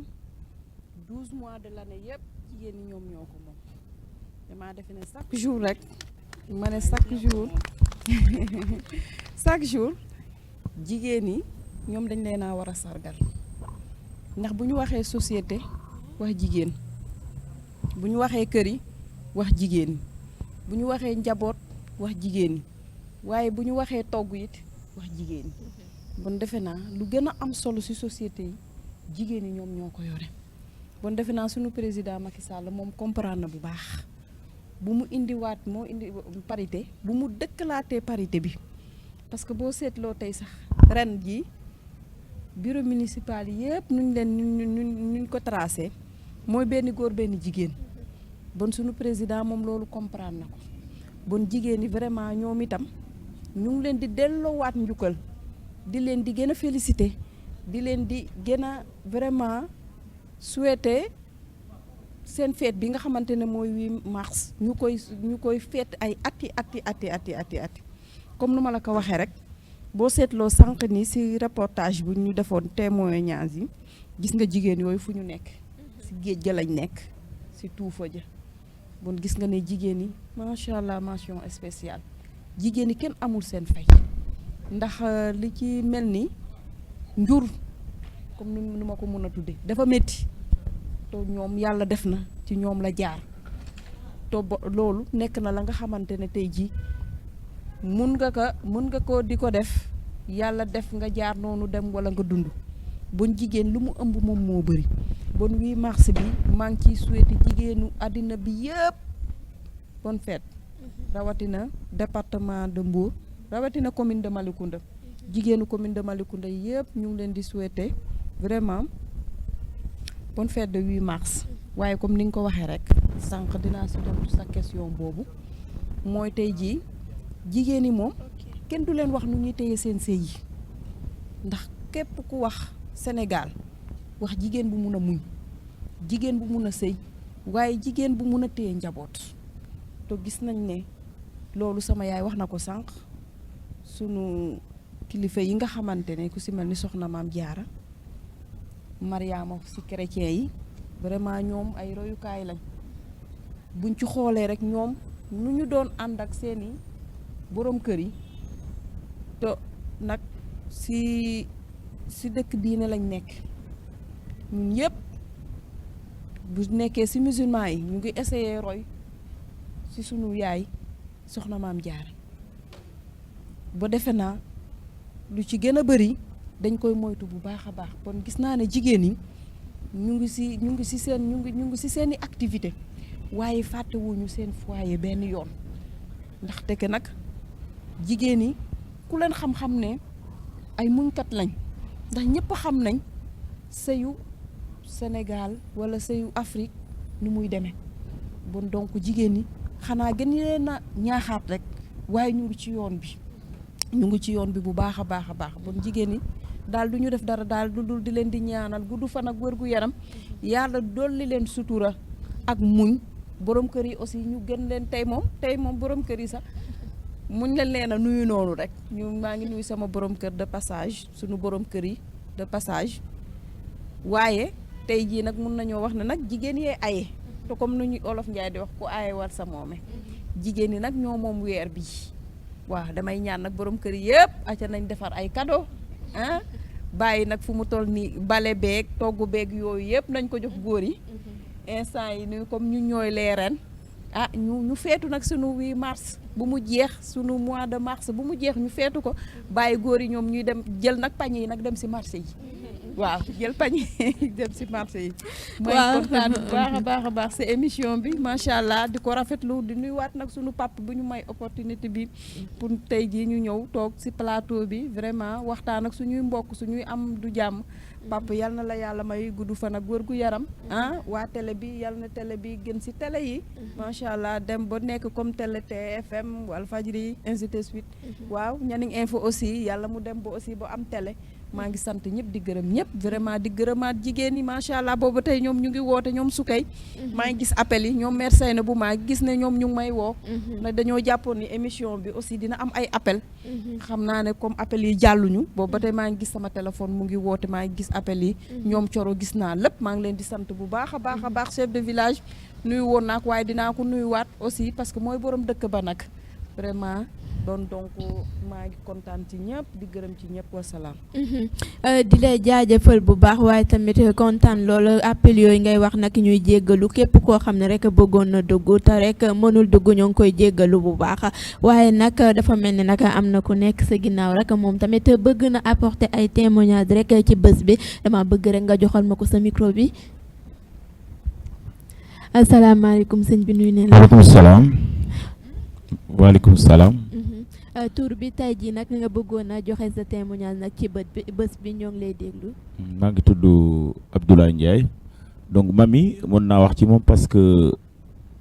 12 mois de l'année yëpp jigéen ñi ñoom ñoo ko moom dama defe ne chaque jour rek ma ne chaque jour jigéen ñi ñoom dañ leen a war a sargal ndax bu ñu waxee société wax jigéen bu ñu waxee kër yi wax jigéen bu ñu waxee njaboot wax jigéen ñi waaye bu ñu waxee togg it wax jigéen ñi bon defe naa lu gën a am solo ci société yi jigéen ñi ñoom ñoo ko yore bon defe naa suñu président Macky Sall moom comprendre na bu baax bu mu indiwaat moo indi parité bu mu dëkkalaatee parité bi parce que boo seetloo tey sax ren ji bureau municipal yëpp nuñ ko tracé mooy benn góor benn jigéen bon suñu président moom loolu comprendre na ko bon jigéen ñi vraiment ñoom itam ñu ngi leen di delloowaat njukkal di leen di gën a féliciter di leen di gën a vraiment souhaiter seen fête bi nga xamante ne mooy 8 mars ñu koy fête ay ati comme nu ma la ko waxee rek boo seetloo sànq ni ci reportage bu ñu defoon témoignage yi gis nga jigéen yooyu fu ñu nekk ci géej ga lañ nekk ci tuufa ja bon gis nga ne jigéen ñi macha allah mention spéciale jigéen ñi kenn amul seen fay ndax li ci mel ni njur comme nu ma ko mën a tudde dafa métti te ñoom yàlla def na ci ñoom la jaar te loolu nekk na la nga xamante ne tey jii mun nga ko di ko def yàlla def nga jaar noonu dem wala nga dund bon jigéen lu mu ëmb moom moo bëri bon 8 mars bi maa ngi ciy souhaité jigéenu àddina bi yëpp bonne fête rawatina département de Mbour rawatina commune de Malicounda jigéenu commune de Malicounda yëpp ñu ngi leen di souhaité vraiment bonne fête de 8 mars waaye comme ni nga ko waxee rek sànq dinaa si tontu sa question boobu mooy tey jii jigéen ñi moom kenn du leen wax nu ñuy téye seen sëy yi ndax képp ku wax Sénégal wax jigéen bu mun a muñ jigéen bu mun a sëy waaye jigéen bu mun a téye njaboot te gis nañ ne loolu sama yaay wax na ko sànq sunu kilifa yi nga xamante ne ku si mel ni soxna Maam Jaara Mariama si chrétien yi vraiment ñoom ay royukaay lañ buñ ci xoolee rek ñoom nu ñu doon ànd ak seeni borom kër yi te nag si dëkk diine lañ nekk ñun yëpp bu nekkee si musulman yi ñu ngi essayer roy si sunu yaay soxna Maam Jaara ba defe naa lu ci gën a bëri dañ koy moytu bu baax a baax kon gis naa ne jigéen ñi ñu ngi si seeni activité waaye fàttewuñu seen foyer benn yoon ndaxte que nag jigéen ñi ku leen xam-xam ne ay muñkat lañ ndax ñëpp xam nañ sëyu Sénégal wala sëyu Afrique ni muy demee bon donc jigéen ñi xanaa gën leen a ñaaxaat rek waaye ñu ngi ci yoon bi bu baax a baax a baax bon jigéen ñi daal du ñu def dara daal du dul di leen di ñaanal gudd fan ak wér gu yaram yàlla dolli leen sutura ak muñ borom kër yi aussi ñu gën leen tey moom borom kër yi sax muñ leen a nuyu noonu rek maa ngi nuyu sama borom kër de passage sunu borom kër yi de passage waaye tey jii nag mun nañoo wax ne nag jigéen yee aye te comme nu ñuy olof Njaay di wax ku aye war sa moome jigéen ñi nag ñoo moom weer bi waaw damay ñaan nag borom kër yëpp aca nañ defar ay cadeau bàyyi nag fu mu toll nii bale beeg togg beeg yooyu yëpp nañ ko jox góor yi instant yi ni comme ñu ñooy leereen ñu feetu nag sunu 8 mars bu mu jeex sunu mois de mars bu mu jeex ñu feetu ko bàyyi góor yi ñoom ñuy dem jël nag pañe yi nag dem si marché yi waaw jël pañe dem si marché yi mooy kontaan bu baax a baax si émission bi macha allah di ko rafetlu di nuyuwaat nag sunu papa bu ñu may opportunité bi pour tey jii ñu ñëw toog si plateau bi vraiment waxtaan ak suñuy mbokk suñuy am du jàmm papa yal na la yàlla may gudd fan ak wér gu yaram waa télé bi yal na télé bi gën si télé yi macha allah dem ba nekk comme télé TFM Walfadjri ainsi de suite waaw Nianing Info aussi yàlla mu dem ba aussi ba am télé maa ngi sant ñëpp di gërëm ñëpp vraiment di gërëmaat jigéen ñi macha allah boobu tey ñoom ñu ngi woote ñoom sukay maa ngi gis appel yi ñoom mère Seyna bu maa gis ne ñoom ñu ngi may woo na dañoo jàppoon ni émission bi aussi dina am ay appel xam naa ne comme appel yi jàlluñu boobu ba tey maa ngi gis sama téléphone mu ngi woote maa ngi gis appel yi ñoom coro gis naa lépp maa ngi leen di sant bu baax a baax chef de village nuyu woon naak waaye dinaa ko nuyuwaat aussi parce que mooy borom dëkk ba nag vraiment donc maa ngi kontaan ci ñëpp di gërëm ci ñëpp wasalaam. di lay jaajëfal bu baax waaye tamit kontaan loolu appel yooyu ngay wax nag ñuy jéggalu képp koo xam ne rek bëggoon na dugg te rek mënul dugg ñoo ngi koy jéggalu bu baax waaye nag dafa mel ni nag am na ku nekk sa ginnaaw rek moom tamit bëgg na apporter ay témoignages rek ci bés bi dama bëgg rek nga joxal ma ko sa micro bi. asalaamaaleykum sëñ bi nuyu neen la. waaleykum salaam. waaleykum salaam. tour bi tey jii nag nga bëggoon a joxe sa témoignage nag ci bés bi ñoo ngi lay déglu. maa ngi tudd Abdoulaye Ndiaye donc mami mën naa wax ci moom parce que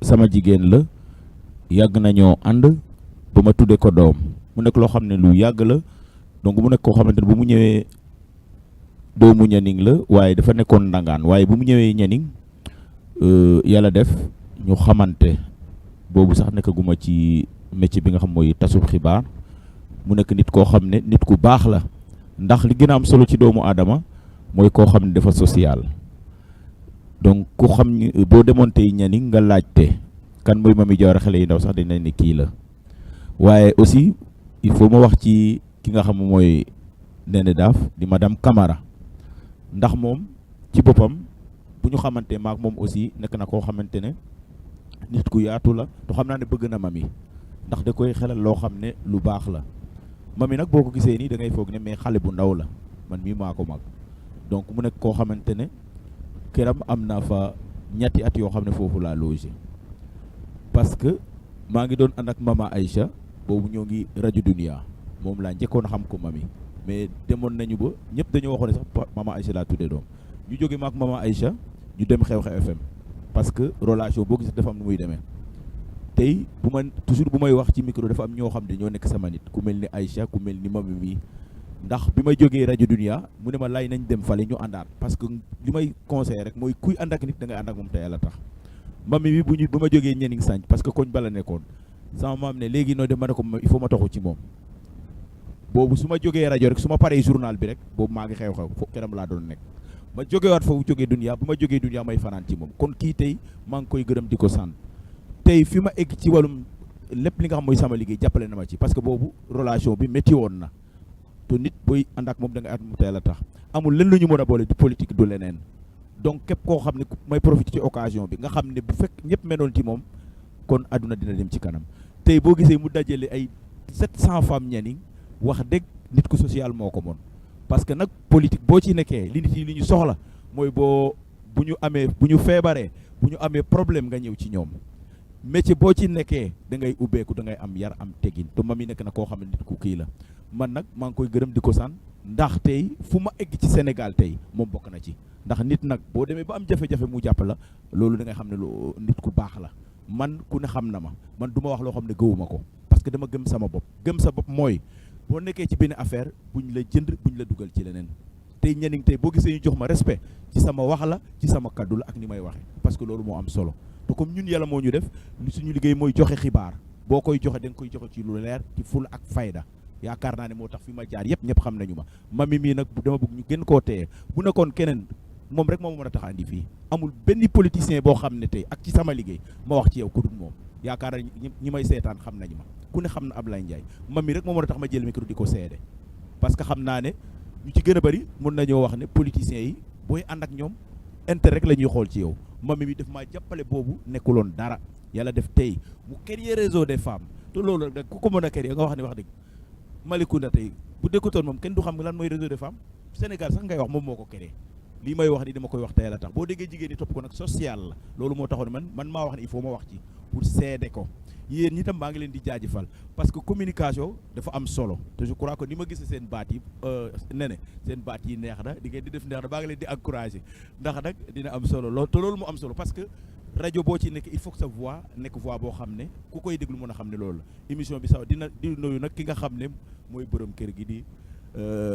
sama jigéen la yàgg nañoo ànd ba ma tuddee ko doom mu nekk loo xam ne lu yàgg la donc mu nekk koo xamante ne bu mu ñëwee doomu Nianing la waaye dafa nekkoon ndangaan waaye bu mu ñëwee Nianing yàlla def ñu xamante boobu sax nekkaguma ci métier bi nga xam mooy tasub xibaar mu nekk nit koo xam ne nit ku baax la ndax li gën a am solo ci doomu aadama mooy koo xam ne dafa social donc ku xam ni boo demoon tey Nianing nga laajte kan mooy Mamy Diawara xale yi ndaw sax dañ ne kii la waaye aussi il faut ma wax ci ki nga xam mooy Néné Daaf di madame Camara ndax moom ci boppam bu ñu xamante maak moom aussi nekk na koo xamante ne nit ku yaatu la te xam naa ne bëgg na mami ndax da koy xelal loo xam ne lu baax la mami nag boo ko gisee nii da ngay foog ne mais xale bu ndaw la man mii maa ko mag donc mu nekk koo xamante ne këram am naa fa ñetti at yoo xam ne foofu laa logé parce que maa ngi doon ànd ak mama Aïcha boobu ñoo ngi rajo Dunia moom laa njëkkoon xam ko mami mais demoon nañu ba ñëpp dañoo waxoon ne sax mama Aïcha laa tuddee doom ñu jóge maak mama Aïcha ñu dem xew-xew FM parce que relation boo gis dafa am nu muy demee tey bu ma toujours bu may wax ci micro dafa am ñoo xam ne ñoo nekk sama nit ku mel ni Aïcha ku mel ni mami mii ndax bi ma jógee rajo Dunia mu ne ma lay nañ dem fale ñu àndaat parce que li may conseillé rek mooy kuy ànd ak nit da ngay ànd ak moom te yàlla tax mami bi bu ma jógee ñening sànc parce que koñ bala nekkoon sama maam ne léegi noo dem ma ne ko il faut ma toxu ci moom boobu su ma jógee rajo rek su ma paree journal bi rek boobu maa ngi xew-xew fo keram laa doon nekk ma jógewaat foofu jógee Dunia bu ma jógee Dunia may fanaan ci moom kon kii tey maa ngi koy gërëm di ko sant tey fi ma egg ci wàllum lépp li nga xam mooy sama liggéey jàppale na ma ci parce que boobu relation bi métti woon na te nit booy ànd ak moom da nga at mu teel a tax amul len lu ñu mën a boole du politique du leneen donc képp koo xam ne may profité ci occasion bi nga xam ne bu fekk ñëpp meloon ci moom kon àdduna dina dem ci kanam tey boo gisee mu dajale ay 700 femmes ñani wax dëgg nit ku social moo ko moon parce que nag politique boo ci nekkee li nit yi li ñu soxla mooy bu ñu feebaree bu ñu amee problème nga ñëw ci ñoom métier boo ci nekkee da ngay ubbeeku da ngay am yar am tegin te mami nekk na koo xam ne nit ku kii la man nag maa ngi koy gërëm di ko sant ndax tey fu ma egg ci Sénégal tey moom bokk na ci ndax nit nag boo demee ba am jafe-jafe mu jàpp la loolu da ngay xam ne nit ku baax la man ku ne xam na ma man du ma wax loo xam ne gëwuma ko parce que dama gëm sama bopp gëm sa bopp mooy boo nekkee ci benn affaire buñ la jënd buñ la dugal ci leneen tey ñeneen tey boo gisee ñu jox ma respect ci sama wax la ci sama kaddu la ak ni may waxe parce que loolu moo am solo te comme ñun yàlla moo ñu def suñu liggéey mooy joxe xibaar boo koy joxe da nga koy joxe ci lu leer ci ful ak fayda yaakaar naa ne moo tax fi ma jaar yëpp ñëpp xam nañu ma mami mii nag dama bëgg ñu gën koo téye bu nekkoon keneen moom rek moo mën a tax andi fii amul benn politicien boo xam ne tey ak ci sama liggéey ma wax ci yow ku dul moom yaakaar naa ñi may seetaan xam nañu ma ku ne xam na Ablaye Ndiaye mami rek moo mën a tax ma jël micro di ko seede parce que xam naa ne ñu ci gën a bëri mën nañoo wax ne politiciens yi booy ànd ak ñoom intérêt rek la ñuy xool ci yow mami mi def maa jàppale boobu nekkuloon dara yàlla def tey mu créer réseau des femmes te loolu rek ku ko mën a créer nga wax ne wax dëgg Malicounda tey bu dëkkutoon moom kenn du xam lan mooy réseau des femmes Sénégal sax ngay wax moom moo ko créé lii may wax ni dama koy wax tey la tax boo déggee jigéen ñi topp ko nag social la loolu moo taxoon man maa wax ne il faut ma wax ci pour seede ko yéen ñi tam maa ngi leen di jaajëfal parce que communication dafa am solo te je crois que ni ma gisee seen baat yi seen baat yi neex na di ngeen di def neex na maa ngi leen di encouragé ndax nag dina am solo lool te loolu mu am solo parce que rajo boo ci nekk il faut que sa voix nekk voix boo xam ne ku koy déglu mën a xam ne loolu la émission bi sax di nuyu nag ki nga xam ne mooy borom kër gi di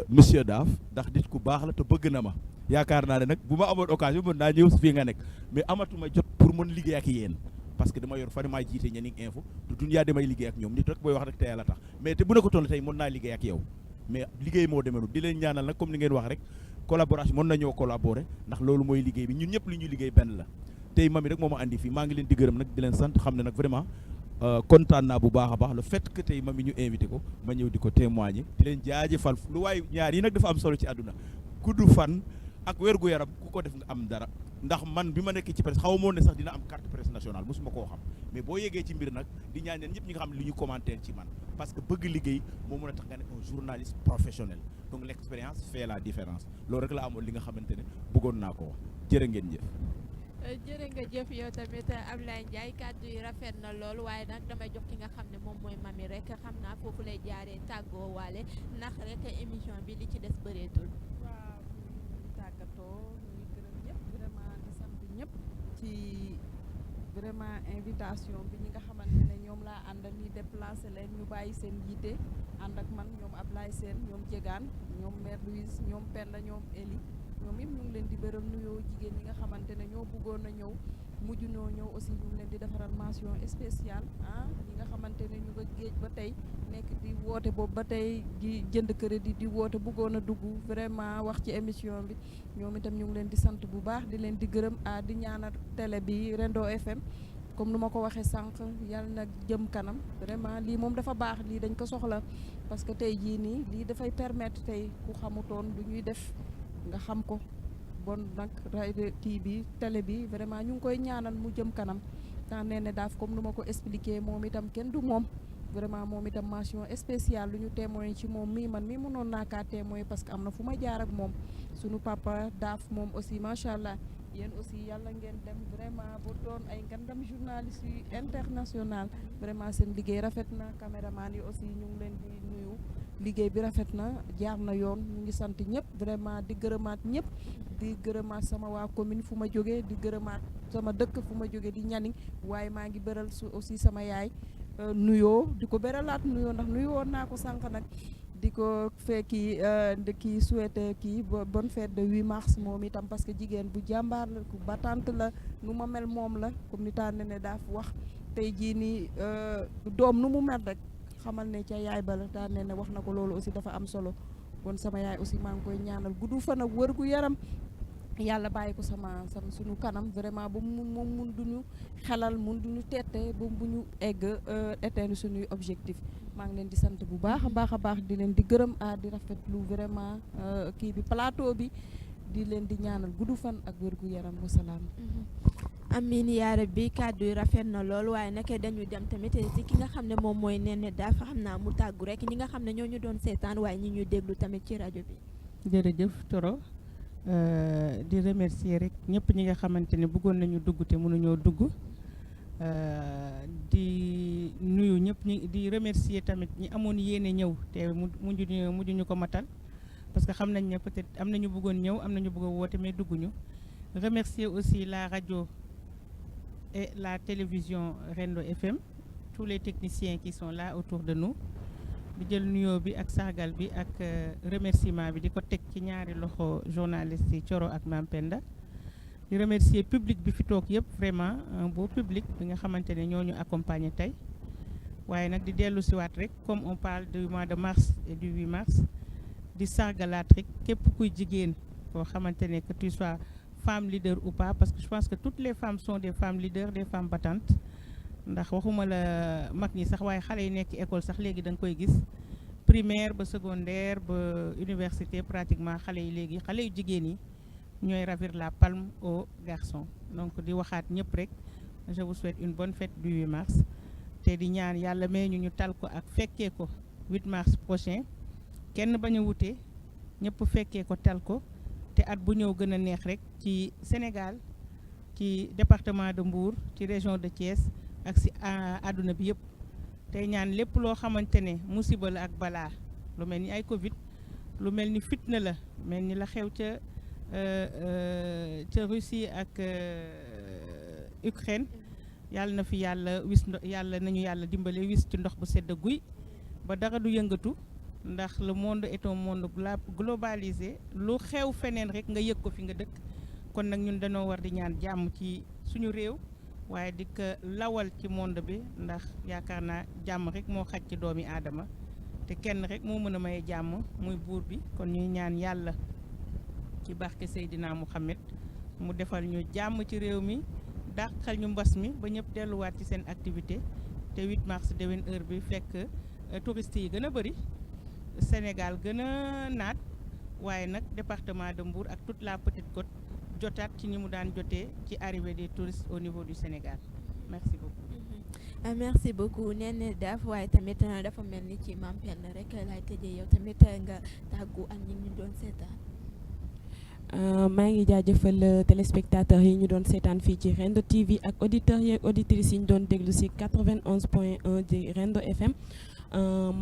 monsieur Daaf ndax nit ku baax la te bëgg na ma yaakaar naa ne nag bu ma amoon occasion mën naa ñëw fii nga nekk mais amatuma jot pour mën liggéey ak yéen parce que dama yor fan maa jiite Nianing Info te Dunia damay liggéey ak ñoom nit rek booy wax rek te yàlla tax mais te bu ne ko toll tey mën naa liggéey ak yow mais liggéey moo demee di leen ñaanal nag comme ni ngeen wax rek collaboration mën nañoo collaborer ndax loolu mooy liggéey bi ñun ñëpp li ñu liggéey benn la tey mami rek moo ma andi fii maa ngi leen di gërëm nag di leen sant xam ne nag vraiment kontaan naa bu baax a baax le fait que tey mami ñu invité ko ma ñëw di ko témoigner di leen jaajëfal lu waaye ñaar yi nag dafa am solo ci àdduna gudd fan ak wér gu yaram ku ko def nga am dara ndax man bi ma nekk ci presse xaw moon ne sax dina am carte presse nationale mosuma koo xam mais boo yeggee ci mbir nag di ñaan leen ñëpp ñi nga xam ne li ñu commentaire ci man parce que bëgg liggéey moo mën a tax nga nekk un journaliste professionnel donc l'expérience fait la différence loolu rek la amoon li nga xamante ne bëggoon naa ko wax jërë ngeen jëf jërë nga jëf yow tamit Ablaye Ndiaye kàddu yi rafet na lool waaye nag damay jox ki nga xam ne moom mooy mami rek xam naa foofu lay jaaree tàggoo waale ndax rek émission bi li ci des bëreetul. waaw ñu tàggatoo ñu ngi gërëm ñëpp vraiment di sant ñëpp ci vraiment invitation bi ñi nga xamante ne ñoom laa àndal ñi déplacé leen ñu bàyyi seen yitte ànd ak man ñoom Ablaye Sène ñoom Diegane ñoom Mère Louise ñoom Penda ñoom Eli ñoom yëpp ñu ngi leen di bëral nuyoo jigéen ñi nga xamante ne ñoo bëggoon a ñëw mujj noo ñëw aussi ñu ngi leen di defaral mention spéciale ñi nga xamante ne ñu nga géej ba tey nekk di woote boobu ba tey di jënd crédit di woote bëggoon a dugg vraiment wax ci émission bi ñoom itam ñu ngi leen di sant bu baax di leen di gërëm di ñaanal télé bi Rendo FM comme nu ma ko waxee sànq yàlla nag jëm kanam vraiment lii moom dafa baax lii dañ ko soxla parce que tey jii nii lii dafay permettre tey ku xamutoon lu ñuy def nga xam ko bon nag rajo kii bi télé bi vraiment ñu ngi koy ñaanal mu jëm kanam ndax nee na daaf comme nu ma ko expliqué moom itam kenn du moom vraiment moom itam mention spéciale lu ñu témoin ci moom mii man mii mënoon naa kaa témoin parce que am na fu ma jaar ak moom sunu papa daaf moom aussi macha allah yéen aussi yàlla ngeen dem vraiment bu doon ay ngandam journaliste yu international vraiment seen liggéey rafet na caméraman yi aussi ñu ngi leen di nuyu liggéey bi rafet na jaar na yoon ñu ngi sant ñëpp vraiment di gërëmaat ñëpp di gërëmaat sama waa commune fu ma jógee di gërëmaat sama dëkk fu ma jógee di ñaning waaye maa ngi beral su aussi sama yaay nuyoo di ko beralaat nuyoo ndax nuyoo woon naa ko sànq nag di ko fekki kii souhaité kii bonne fête de 8 mars moom itam parce que jigéen bu jàmbaar la ku battante la nu ma mel moom la comme ni tànn ne daaf wax tey jii nii doom nu mu mel rek xamal ne ca yaay ba la tànn ne wax na ko loolu aussi dafa am solo kon sama yaay aussi maa ngi koy ñaanal gudd fan ak wër gu yaram yàlla bàyyi ko sama suñu kanam vraiment ba moom mun duñu xelal mun duñu tette ba bu ñu egg atteindre suñuy objectif maa ngi leen di sant bu baax a baax di leen di gërëm di rafetlu vraiment kii bi plateau bi di leen di ñaanal gudd fan ak wér gu yaram wa salaam. amiin yaa rabbi kàddu yi rafet na lool waaye nag dañu dem tamit ci ki nga xam ne moom mooy Néné dafa xam naa mu tàggu rek ñi nga xam ne ñoo ñu doon seetaan waaye ñi ñuy déglu tamit ci rajo bi. jërëjëf Toro di remercier rek ñëpp ñi nga xamante ne bëggoon nañu dugg te mënuñoo dugg. di nuyu ñëpp ñi di remercier tamit ñi amoon yéene ñëw te mujj ñu ko matal parce que xam nañ ne peut-être am nañu bëggoon ñëw am nañu bëgg a woote mais dugguñu remercier aussi la radio et la télévision Rendo FM tous les techniciens qui sont là autour de nous di jël nuyoo bi ak sargal bi ak remerciement bi di ko teg ci ñaari loxo journalistes yi Thioro ak Mame Penda di remercier public bi fi toog yëpp vraiment un beau public bi nga xamante ne ñoo ñu accompagner tey waaye nag di dellu siwaat rek comme on parle du mois de mars et du 8 mars di sargalaat rek képp kuy jigéen koo xamante ne que tu sois femme leader ou pas parce que je pense que toutes les femmes sont des femmes leaders des femmes battantes ndax waxuma la mag ñi sax waaye xale yi nekk école sax léegi da nga koy gis primaire ba secondaire ba université pratiquement xale yi léegi xale yu jigéen yi ñooy ravir la palme aux garçons donc di waxaat ñëpp rek je vous souhaite une bonne fête du 8 mars te di ñaan yàlla may ñu tal ko ak fekkee ko 8 mars prochain kenn bañ a wute ñëpp fekkee ko tal ko te at bu ñëw gën a neex rek ci Sénégal ci département de Mbour ci région de Thiès ak si àdduna bi yëpp tey ñaan lépp loo xamante ne musiba la ak balaa lu mel ni ay Covid lu mel ni fitna la mel ni la xew ca Russie ak Ukraine yàlla na fi yàlla nañu yàlla dimbale wis ci ndox bu sedd guy ba dara du yëngatu ndax le monde est un monde globalisé lu xew feneen rek nga yëg ko fi nga dëkk kon nag ñun dañoo war di ñaan jàmm ci suñu réew waaye di ko lawal ci monde bi ndax yaakaar naa jàmm rek moo xaj ci doomi aadama te kenn rek moo mën a maye jàmm muy buur bi kon ñuy ñaan yàlla ci barke Seydina Mouhamed mu defal ñu jàmm ci réew mi dàqal ñu mbas mi ba ñëpp delluwaat ci seen activité te 8 mars déwén heure bi fekk touristes yi gën a bëri Sénégal gën a naat waaye nag département de Mbour ak toute la Petite Côte jotaat ci ni mu daan jotee ci arrivée des touristes au niveau du Sénégal merci beaucoup. Merci beaucoup Néné Daf waaye tamit dafa mel ni ci Mame Penda rek laay tëjee yow tamit nga tàggu ak ñi ñu doon seetaan. maa ngi jaajëfal téléspectateurs yi ñu doon seetaan fii ci Rendo TV ak auditeurs yi ak auditrices yi ñu doon déglu si 91.1 di Rendo FM.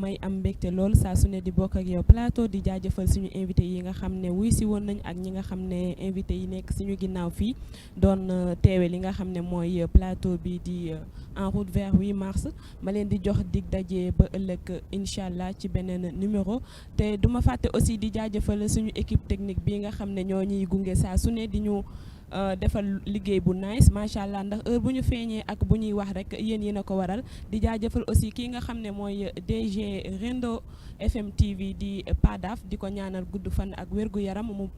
may am mbégte lool saa su ne di bokk ak yow plateau di jaajëfal suñu invité yi nga xam ne wuy si woon nañ ak ñi nga xam ne invité yi nekk suñu ginnaaw fii doon teewe li nga xam ne mooy plateau bi di en route vers 8 mars ma leen di jox dig daje ba ëllëg incha allah ci beneen numéro te duma fàtte aussi di jaajëfal suñu équipe technique bi nga xam ne ñoo ñuy gunge saa su ne di ñu defal liggéey bu nice macha allah ndax heure bu ñu feeñee ak bu ñuy wax rek yéen a ko waral di jaajëfal aussi kii nga xam ne mooy DG Rendo FM TV di Padaf di ko ñaanal gudd fan ak wérgu yaram mu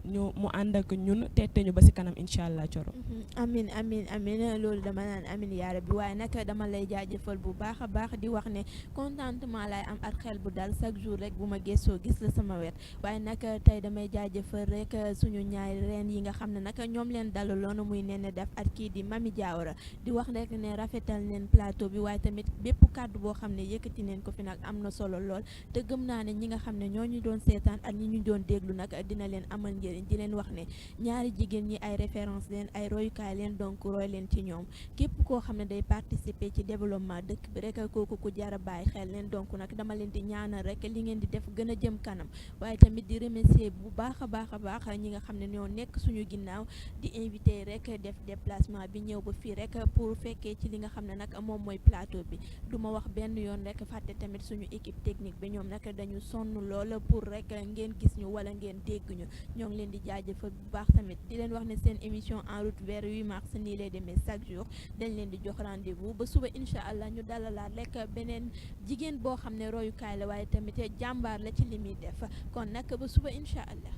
ànd ak ñun tette ñu ba si kanam incha allah Coro. amin amin amin loolu dama naan amin yaa rabbi waaye nag dama lay jaajëfal bu baax a baax di wax ne contentement lay am ak xel bu dal chaque jour rek bu ma gëstoo gis la sama wet waaye nag tey damay jaajëfal rek suñu ñaari reen yi nga xam ne nag ñoom leen dalaloon muy Néné Def ak kii di Mami Diawara di wax rek ne rafetal neen plateau bi waaye tamit bépp kàddu boo xam ne yëkkati neen ko fi nag am na solo lool te gëm naa ne ñi nga xam ne ñoo ñu doon seetaan ak ñi ñu doon déglu nag dina leen amal njëriñ di leen wax ne ñaari jigéen ñi ay référence leen ay royukaay leen donc roy leen ci ñoom képp koo xam ne day participer ci développement dëkk bi rek kooku ku jar a bàyyi xel leen donc nag dama leen di ñaanal rek li ngeen di def gën a jëm kanam waaye tamit di remercier bu baax a baax ñi nga xam ne ñoo nekk suñu ginnaaw di invité rek def déplacement bi ñëw ba fii rek pour fekkee ci li nga xam ne nag moom mooy plateau bi du ma wax benn yoon rek fàtte tamit suñu équipe technique bi ñoom nag dañu sonn lool pour rek ngeen gis ñu wala ngeen dégg ñu ñoo ngi leen di jaajëfal bu baax tamit di leen wax ne seen émission en route vers 8 mars nii lay demee chaque jour dañ leen di jox rendez-vous ba suba incha allah ñu dalalaat rek beneen jigéen boo xam ne royukaay la waaye tamit jàmbaar la ci li muy def kon nag ba suba incha allah.